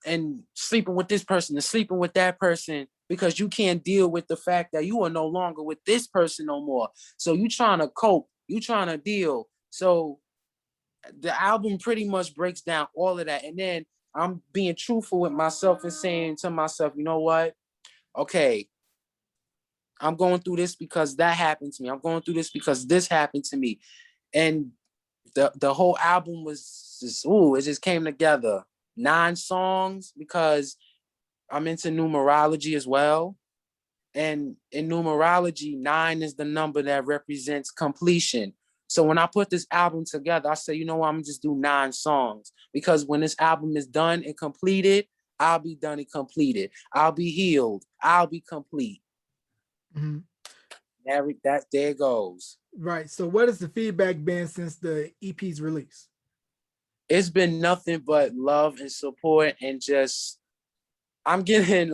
sleeping with this person and sleeping with that person because you can't deal with the fact that you are no longer with this person no more. So you trying to cope, you trying to deal. So the album pretty much breaks down all of that. And then I'm being truthful with myself and saying to myself, you know what? Okay, I'm going through this because that happened to me. I'm going through this because this happened to me. And the whole album was just, it just came together. 9 songs because I'm into numerology as well. And in numerology, 9 is the number that represents completion. So when I put this album together, I said, you know what, I'm gonna just do 9 songs because when this album is done and completed, I'll be done and completed. I'll be healed. I'll be complete. Mm-hmm. There goes. Right. So what has the feedback been since the EP's release? It's been nothing but love and support and just I'm getting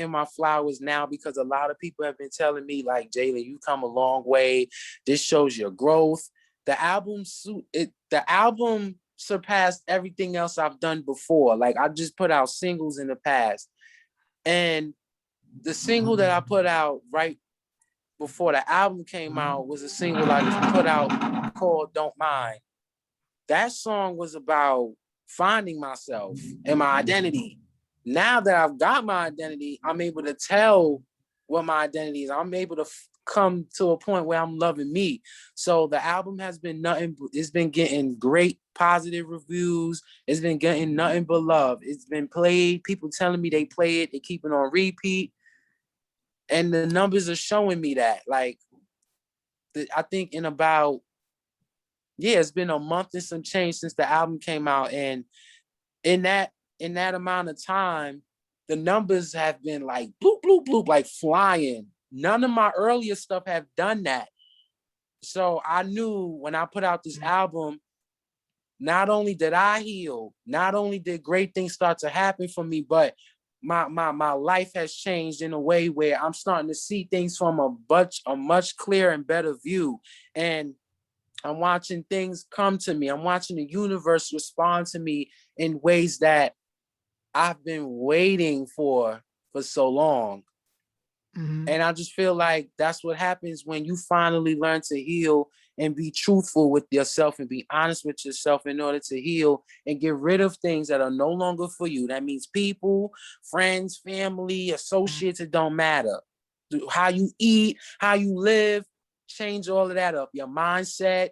my flowers now because a lot of people have been telling me like, Jalen, you come a long way. This shows your growth. The album surpassed everything else I've done before. Like I just put out singles in the past. And the single that I put out right before the album came out was a single I just put out called Don't Mind. That song was about finding myself and my identity. Now that I've got my identity, I'm able to tell what my identity is. I'm able to come to a point where I'm loving me. So the album has been nothing. It's been getting great positive reviews. It's been getting nothing but love. It's been played. People telling me they play it. They keep it on repeat. And the numbers are showing me that. Like, I think in about, it's been a month and some change since the album came out. And in that amount of time, the numbers have been like bloop, bloop, bloop, like flying. None of my earlier stuff have done that. So I knew when I put out this album, not only did I heal, not only did great things start to happen for me, but my life has changed in a way where I'm starting to see things from a much clearer and better view. And I'm watching things come to me. I'm watching the universe respond to me in ways that I've been waiting for so long. Mm-hmm. And I just feel like that's what happens when you finally learn to heal and be truthful with yourself and be honest with yourself in order to heal and get rid of things that are no longer for you. That means people, friends, family, associates, it don't matter. How you eat, how you live, change all of that up. Your mindset.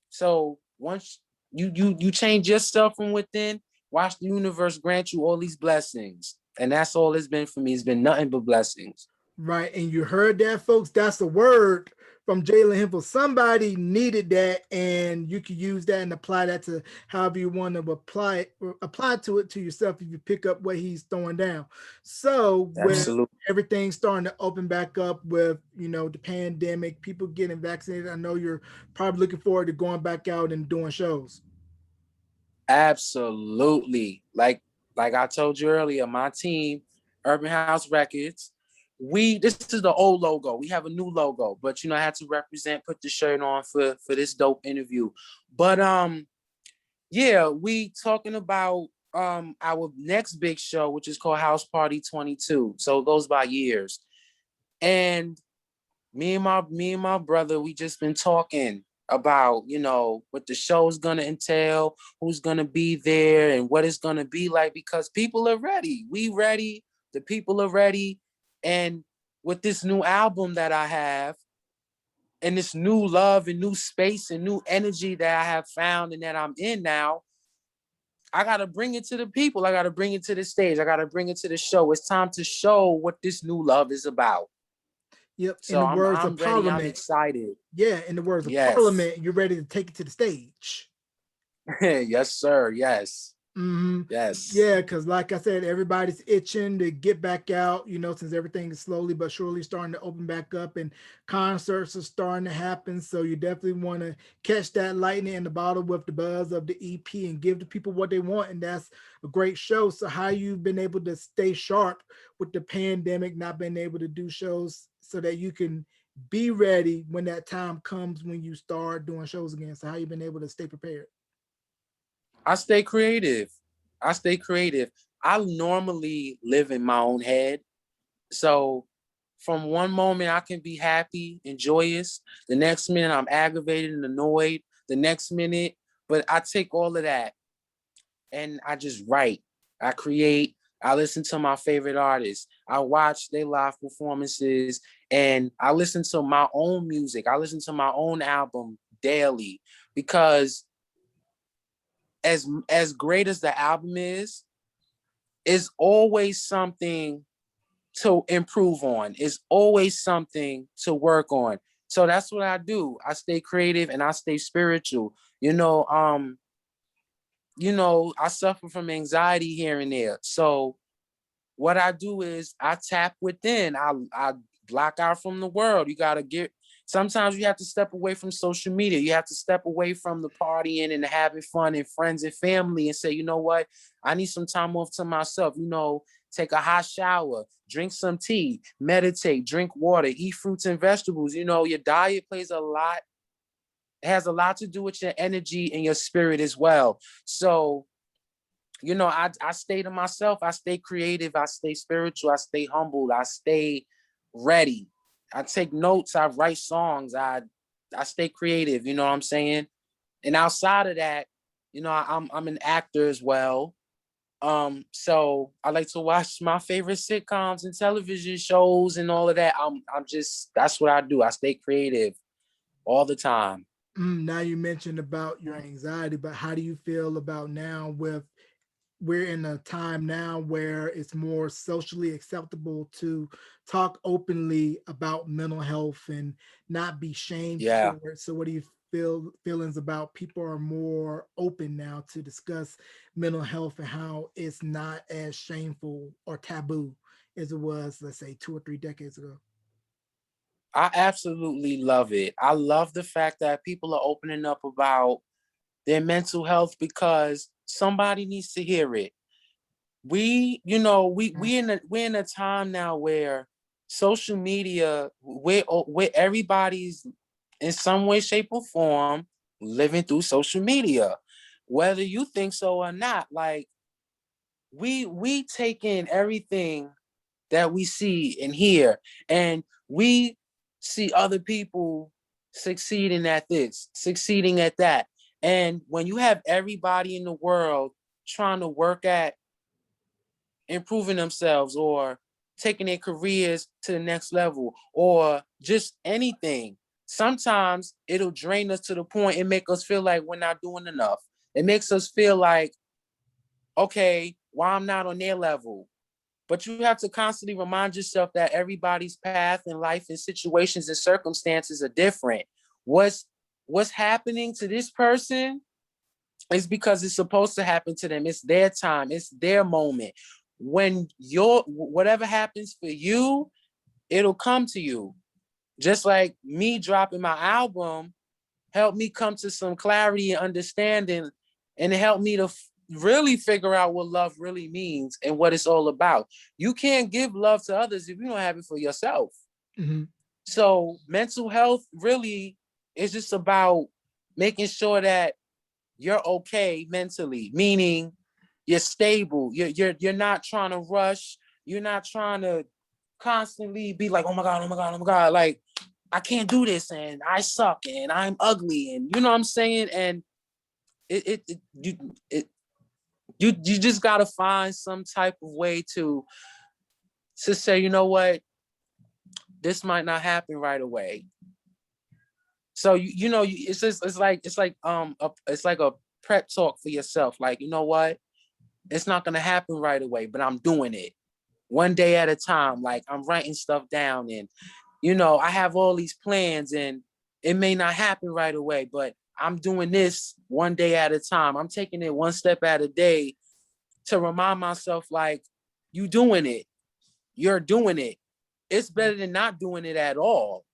So once you change yourself from within, watch the universe grant you all these blessings. And that's all it's been for me. It's been nothing but blessings. Right. And you heard that, folks. That's a word from Jalen Hemphill. Somebody needed that, and you can use that and apply that to however you want to apply to it to yourself if you pick up what he's throwing down. So with Absolutely. everything starting to open back up with, the pandemic, people getting vaccinated, I know you're probably looking forward to going back out and doing shows. Absolutely. Like I told you earlier, my team, Urban House Records, this is the old logo. We have a new logo, but I had to put the shirt on for this dope interview. But we talking about our next big show, which is called House Party 22. So it goes by years. And me and my brother, we just been talking about, what the show's gonna entail, who's gonna be there, and what it's gonna be like, because people are ready. We ready, the people are ready. And with this new album that I have, and this new love and new space and new energy that I have found and that I'm in now, I gotta bring it to the people. I gotta bring it to the stage. I gotta bring it to the show. It's time to show what this new love is about. Yep. In So the words I'm of ready. I'm Parliament. excited. Yeah. In the words of Yes. Parliament, you're ready to take it to the stage. Yes, sir. Yes. Hmm. Yes. Yeah, because like I said, everybody's itching to get back out, since everything is slowly but surely starting to open back up and concerts are starting to happen. So you definitely want to catch that lightning in the bottle with the buzz of the EP and give the people what they want. And that's a great show. So how you've been able to stay sharp with the pandemic, not being able to do shows so that you can be ready when that time comes when you start doing shows again. So how you been able to stay prepared? I stay creative. I stay creative. I normally live in my own head. So from one moment I can be happy and joyous. The next minute I'm aggravated and annoyed. The next minute, but I take all of that and I just write. I create. I listen to my favorite artists. I watch their live performances and I listen to my own music. I listen to my own album daily because as great as the album is always something to improve on. It's always something to work on. So that's what I do. I stay creative and I stay spiritual. I suffer from anxiety here and there. So what I do is I tap within. I block out from the world. You gotta get sometimes you have to step away from social media. You have to step away from the partying and having fun and friends and family and say, you know what? I need some time off to myself. Take a hot shower, drink some tea, meditate, drink water, eat fruits and vegetables. Your diet plays a lot, it has a lot to do with your energy and your spirit as well. So I stay to myself. I stay creative. I stay spiritual. I stay humble. I stay ready. I take notes. I write songs. I stay creative. You know what I'm saying? And outside of that, I'm an actor as well. So I like to watch my favorite sitcoms and television shows and all of that. I'm just that's what I do. I stay creative all the time. Now you mentioned about your anxiety, but how do you feel about now with we're in a time now where it's more socially acceptable to talk openly about mental health and not be shamed Yeah. for it. So what do you feel feelings about people are more open now to discuss mental health and how it's not as shameful or taboo as it was, let's say, 2 or 3 decades ago? I absolutely love it. I love the fact that people are opening up about their mental health because somebody needs to hear it. We're in a time now where social media, where everybody's in some way, shape, or form living through social media, whether you think so or not. Like we take in everything that we see and hear, and we see other people succeeding at this, succeeding at that. And when you have everybody in the world trying to work at improving themselves or taking their careers to the next level or just anything, sometimes it'll drain us to the point and make us feel like we're not doing enough. It makes us feel like, okay, why I'm not on their level. But you have to constantly remind yourself that everybody's path in life and situations and circumstances are different. What's what's happening to this person is because it's supposed to happen to them. It's their time, it's their moment. When your whatever happens for you, it'll come to you. Just like me dropping my album helped me come to some clarity and understanding, and it helped me to really figure out what love really means and what it's all about. You can't give love to others if you don't have it for yourself. Mhm. So mental health really is just about making sure that you're okay mentally, meaning you're stable. You're not trying to rush. You're not trying to constantly be like, oh my God, oh my God, oh my God. Like, I can't do this and I suck and I'm ugly and you know what I'm saying? And you just gotta find some type of way to say, you know what, this might not happen right away. So it's just it's like a prep talk for yourself. Like, you know what? It's not gonna happen right away, but I'm doing it one day at a time. Like I'm writing stuff down and I have all these plans and it may not happen right away, but I'm doing this one day at a time. I'm taking it one step at a day to remind myself, like, you doing it. You're doing it. It's better than not doing it at all.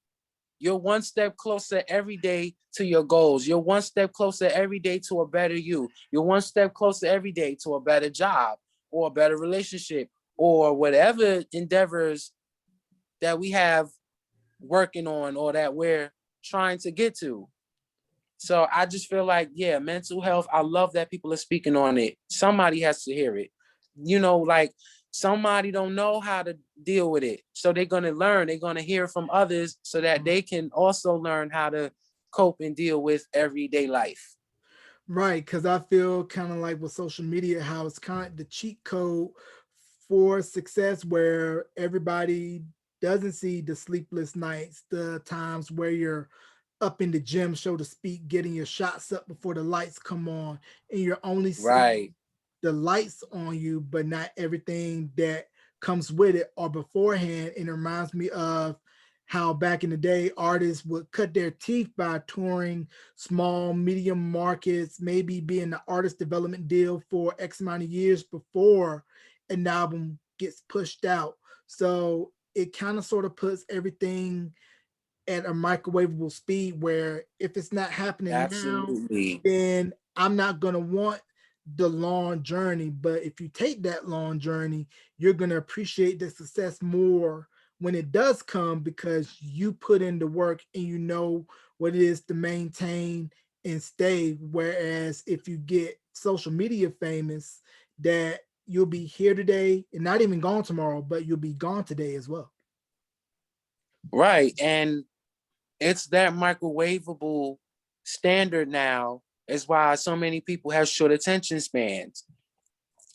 You're one step closer every day to your goals. You're one step closer every day to a better you. You're one step closer every day to a better job or a better relationship or whatever endeavors that we have working on or that we're trying to get to. So I just feel like, yeah, mental health, I love that people are speaking on it. Somebody has to hear it. Like somebody don't know how to deal with it. So they're going to learn. They're going to hear from others so that they can also learn how to cope and deal with everyday life. Right, because I feel kind of like with social media, how it's kind of the cheat code for success, where everybody doesn't see the sleepless nights, the times where you're up in the gym, so to speak, getting your shots up before the lights come on, and you're only seeing Right. the lights on you, but not everything that comes with it or beforehand. And it reminds me of how back in the day artists would cut their teeth by touring small, medium markets, maybe being the artist development deal for X amount of years before an album gets pushed out. So it kind of sort of puts everything at a microwavable speed where if it's not happening now, Absolutely. then I'm not going to want the long journey. But if you take that long journey, you're going to appreciate the success more when it does come because you put in the work and you know what it is to maintain and stay. Whereas if you get social media famous, that you'll be here today and not even gone tomorrow, but you'll be gone today as well. Right. And it's that microwavable standard now is why so many people have short attention spans.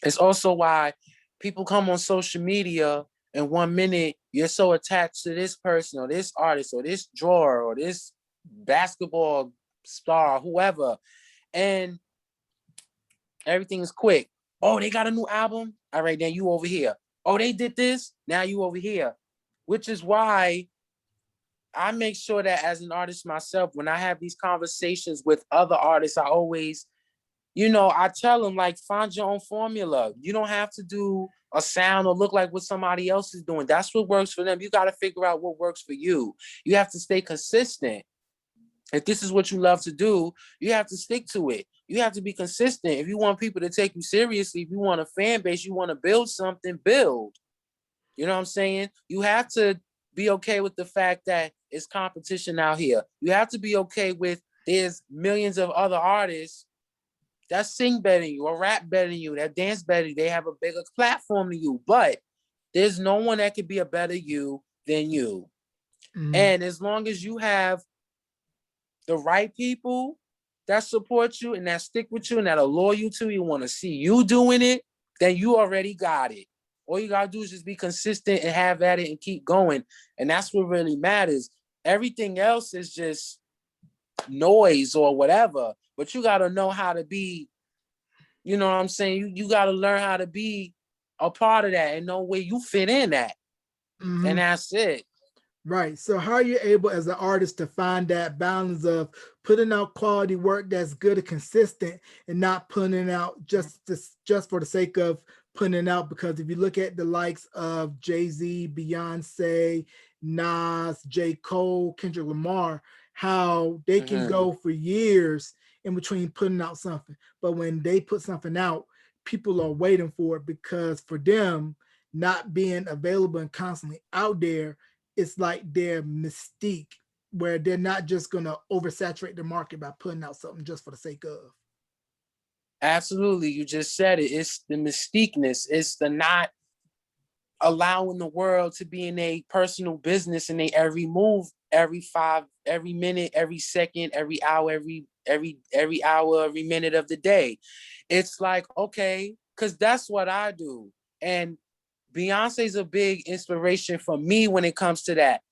It's also why people come on social media and 1 minute you're so attached to this person or this artist or this drawer or this basketball star, whoever, and everything is quick. Oh, they got a new album? All right, then you over here. Oh, they did this? Now you over here. Which is why I make sure that as an artist myself, when I have these conversations with other artists, I always, I tell them, like, find your own formula. You don't have to do a sound or look like what somebody else is doing. That's what works for them. You got to figure out what works for you. You have to stay consistent. If this is what you love to do, you have to stick to it. You have to be consistent. If you want people to take you seriously, if you want a fan base, you want to build something, build. You know what I'm saying? You have to be okay with the fact that it's competition out here. You have to be okay with there's millions of other artists that sing better than you or rap better than you, that dance better than you. They have a bigger platform than you, but there's no one that could be a better you than you. Mhm. And as long as you have the right people that support you and that stick with you and that are loyal to you, want to see you doing it, then you already got it. All you gotta do is just be consistent and have at it and keep going. And that's what really matters. Everything else is just noise or whatever. But you gotta know how to be, you know what I'm saying? You gotta learn how to be a part of that and know where you fit in at. And Mhm. that's it. Right. So how are you able as an artist to find that balance of putting out quality work that's good and consistent and not putting out just for the sake of putting it out? Because if you look at the likes of Jay-Z, Beyonce, Nas, J. Cole, Kendrick Lamar, how they can Mm-hmm. go for years in between putting out something. But when they put something out, people are waiting for it because for them, not being available and constantly out there, it's like their mystique where they're not just going to oversaturate the market by putting out something just for the sake of. Absolutely. You just said it. It's the mystiqueness. It's the not allowing the world to be in a personal business and they every move, every minute, every second, every hour, every hour, every minute of the day. It's like, okay, because that's what I do. And Beyonce's a big inspiration for me when it comes to that.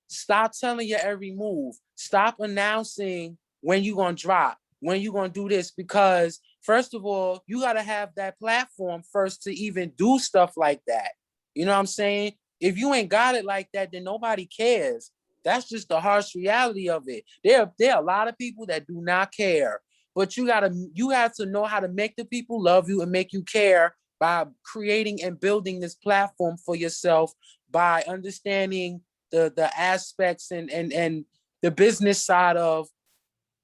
Stop telling your every move. Stop announcing when you're going to drop, when you're going to do this, because first of all, you got to have that platform first to even do stuff like that. You know what I'm saying? If you ain't got it like that, then nobody cares. That's just the harsh reality of it. There are a lot of people that do not care, but you have to know how to make the people love you and make you care by creating and building this platform for yourself, by understanding the aspects and the business side of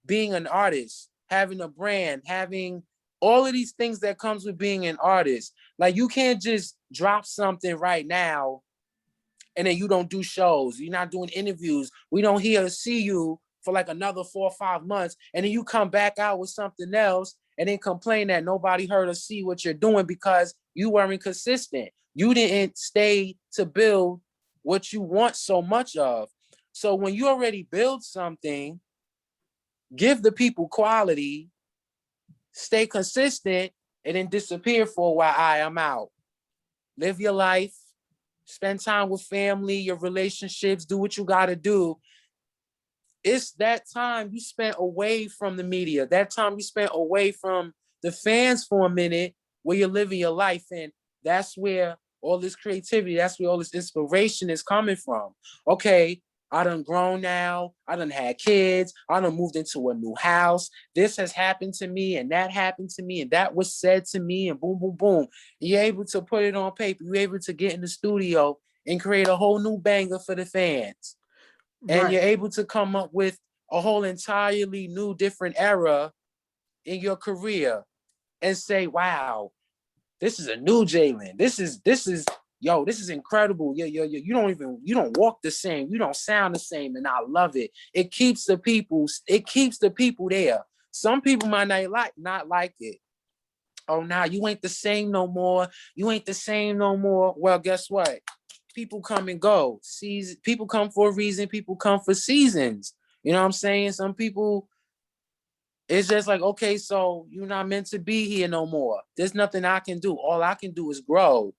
being an artist, having a brand, having all of these things that comes with being an artist. Like, you can't just drop something right now and then you don't do shows, you're not doing interviews, we don't hear or see you for like another 4 or 5 months, and then you come back out with something else and then complain that nobody heard or see what you're doing because you weren't consistent. You didn't stay to build what you want so much of. So when you already build something, give the people quality, stay consistent, and then disappear for a while. I'm out. Live your life, spend time with family, your relationships, do what you got to do. It's that time you spent away from the media, that time you spent away from the fans for a minute, where you're living your life. And that's where all this creativity, that's where all this inspiration is coming from. Okay, I done grown now, I done had kids, I done moved into a new house, this has happened to me, and that happened to me, and that was said to me, and boom, boom, boom. You're able to put it on paper, you're able to get in the studio and create a whole new banger for the fans. And Right. you're able to come up with a whole entirely new, different era in your career and say, wow, this is a new Jalen. This is, yo, this is incredible. You don't walk the same. You don't sound the same. And I love it. It keeps the people there. Some people might not like it. Oh, now you ain't the same no more. You ain't the same no more. Well, guess what? People come and go. People come for a reason. People come for seasons. You know what I'm saying? Some people, it's just like, okay, so you're not meant to be here no more. There's nothing I can do. All I can do is grow.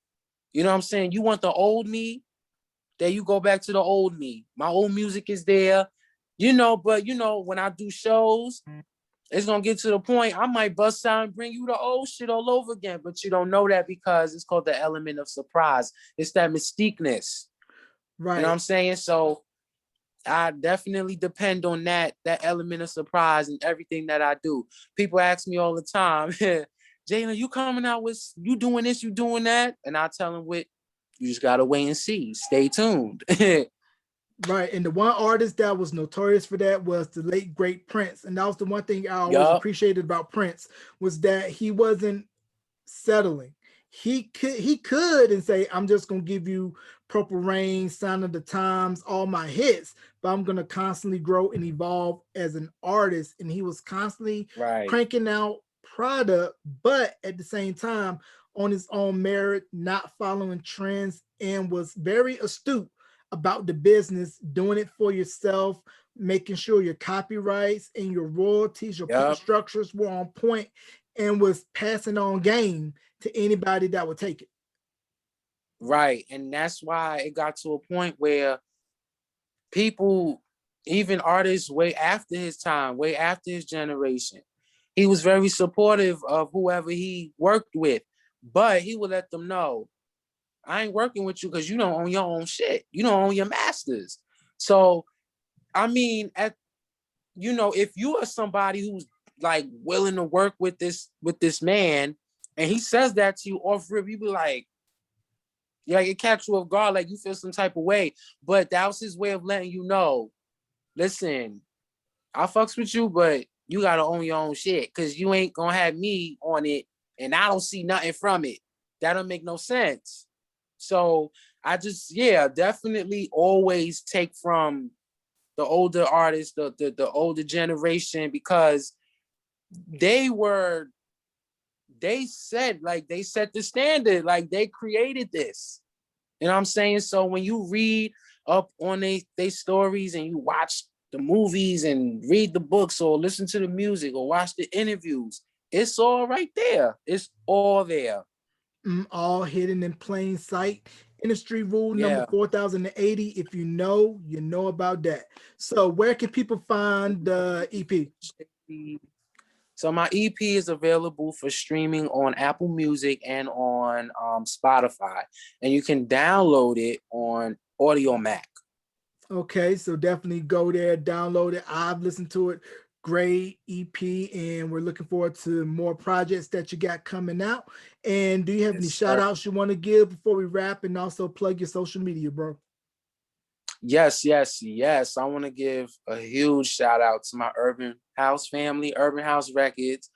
You know what I'm saying? You want the old me? There you go back to the old me. My old music is there. But when I do shows, it's gonna get to the point I might bust out and bring you the old shit all over again, but you don't know that because it's called the element of surprise. It's that mystiqueness. You know what Right. I'm saying? So I definitely depend on that element of surprise in everything that I do. People ask me all the time, Jalen, you coming out with, you doing this, you doing that? And I tell them you just gotta wait and see. Stay tuned. Right. And the one artist that was notorious for that was the late great Prince. And that was the one thing I always Yup. appreciated about Prince, was that he wasn't settling. He could and say, I'm just gonna give you Purple Rain, Sign of the Times, all my hits, but I'm gonna constantly grow and evolve as an artist. And he was constantly Right. cranking out product, but at the same time on his own merit, not following trends, and was very astute about the business, doing it for yourself, making sure your copyrights and your royalties, your Yup. structures were on point, and was passing on game to anybody that would take it. Right. And that's why it got to a point where people, even artists way after his time, way after his generation, he was very supportive of whoever he worked with, but he would let them know, I ain't working with you because you don't own your own shit. You don't own your masters. So, I mean, if you are somebody who's like willing to work with this man, and he says that to you off rip, you be like, it catch you off guard, like you feel some type of way. But that was his way of letting you know, listen, I fucks with you, but you gotta own your own shit because you ain't gonna have me on it, and I don't see nothing from it. That don't make no sense. So I just, definitely always take from the older artists, the older generation, because they set the standard, like they created this. You know what I'm saying? So when you read up on they stories and you watch the movies and read the books or listen to the music or watch the interviews, it's all right there. It's all there. All hidden in plain sight. Industry rule number Yeah. 4080. If you know, you know about that. So, where can people find the EP? So my EP is available for streaming on Apple Music and on Spotify, and you can download it on Audio Mac. Okay, so definitely go there, download it. I've listened to it. great EP, and we're looking forward to more projects that you got coming out. And do you have any Yes, shout sir. outs you want to give before we wrap, and also plug your social media, bro? Yes, yes, yes. I want to give a huge shout out to my Urban House family, Urban House Records.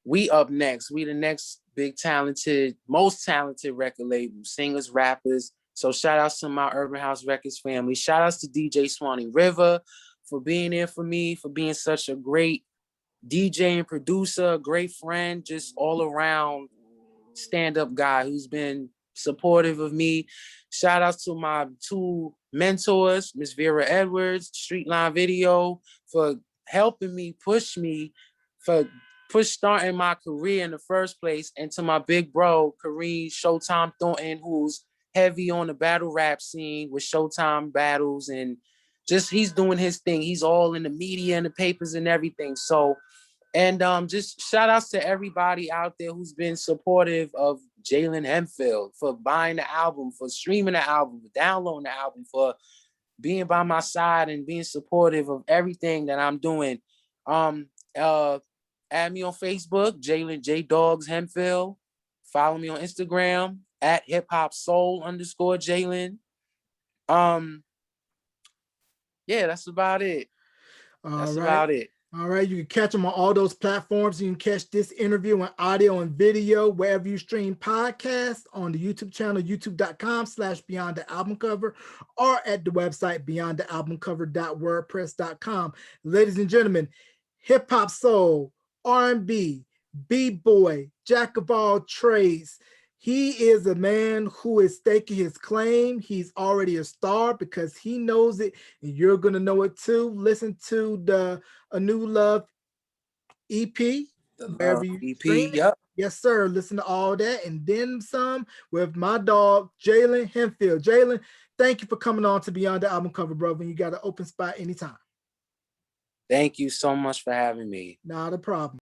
We up next. We the next big talented, most talented record label, singers, rappers. So shout outs to my Urban House Records family. Shout outs to DJ Swanee River for being there for me, for being such a great DJ and producer, great friend, just all around stand-up guy who's been supportive of me. Shout outs to my two mentors, Miss Vera Edwards, Streetline Video, for helping me, for starting my career in the first place, and to my big bro, Kareem Showtime Thornton, who's heavy on the battle rap scene with Showtime battles, and just he's doing his thing. He's all in the media and the papers and everything. So, and just shout outs to everybody out there who's been supportive of Jalen Hemphill, for buying the album, for streaming the album, for downloading the album, for being by my side and being supportive of everything that I'm doing. Add me on Facebook, Jalen J Dogs Hemphill. Follow me on Instagram at hip hop soul _ Jalen. Yeah, that's about it. All That's right. about it. All right, you can catch them on all those platforms. You can catch this interview in audio and video wherever you stream podcasts, on the YouTube channel, youtube.com/Beyond the Album Cover, or at the website beyondthealbumcover.wordpress.com. Ladies and gentlemen, hip hop soul, R&B, b-boy, jack of all trades. He is a man who is staking his claim. He's already a star because he knows it, and you're going to know it too. Listen to the A New Love EP, The wherever Love you stream EP. it. Yep. Yes, sir. Listen to all that and then some with my dog, Jalen Hemphill. Jalen, thank you for coming on to Beyond the Album Cover, brother. You got an open spot anytime. Thank you so much for having me. Not a problem.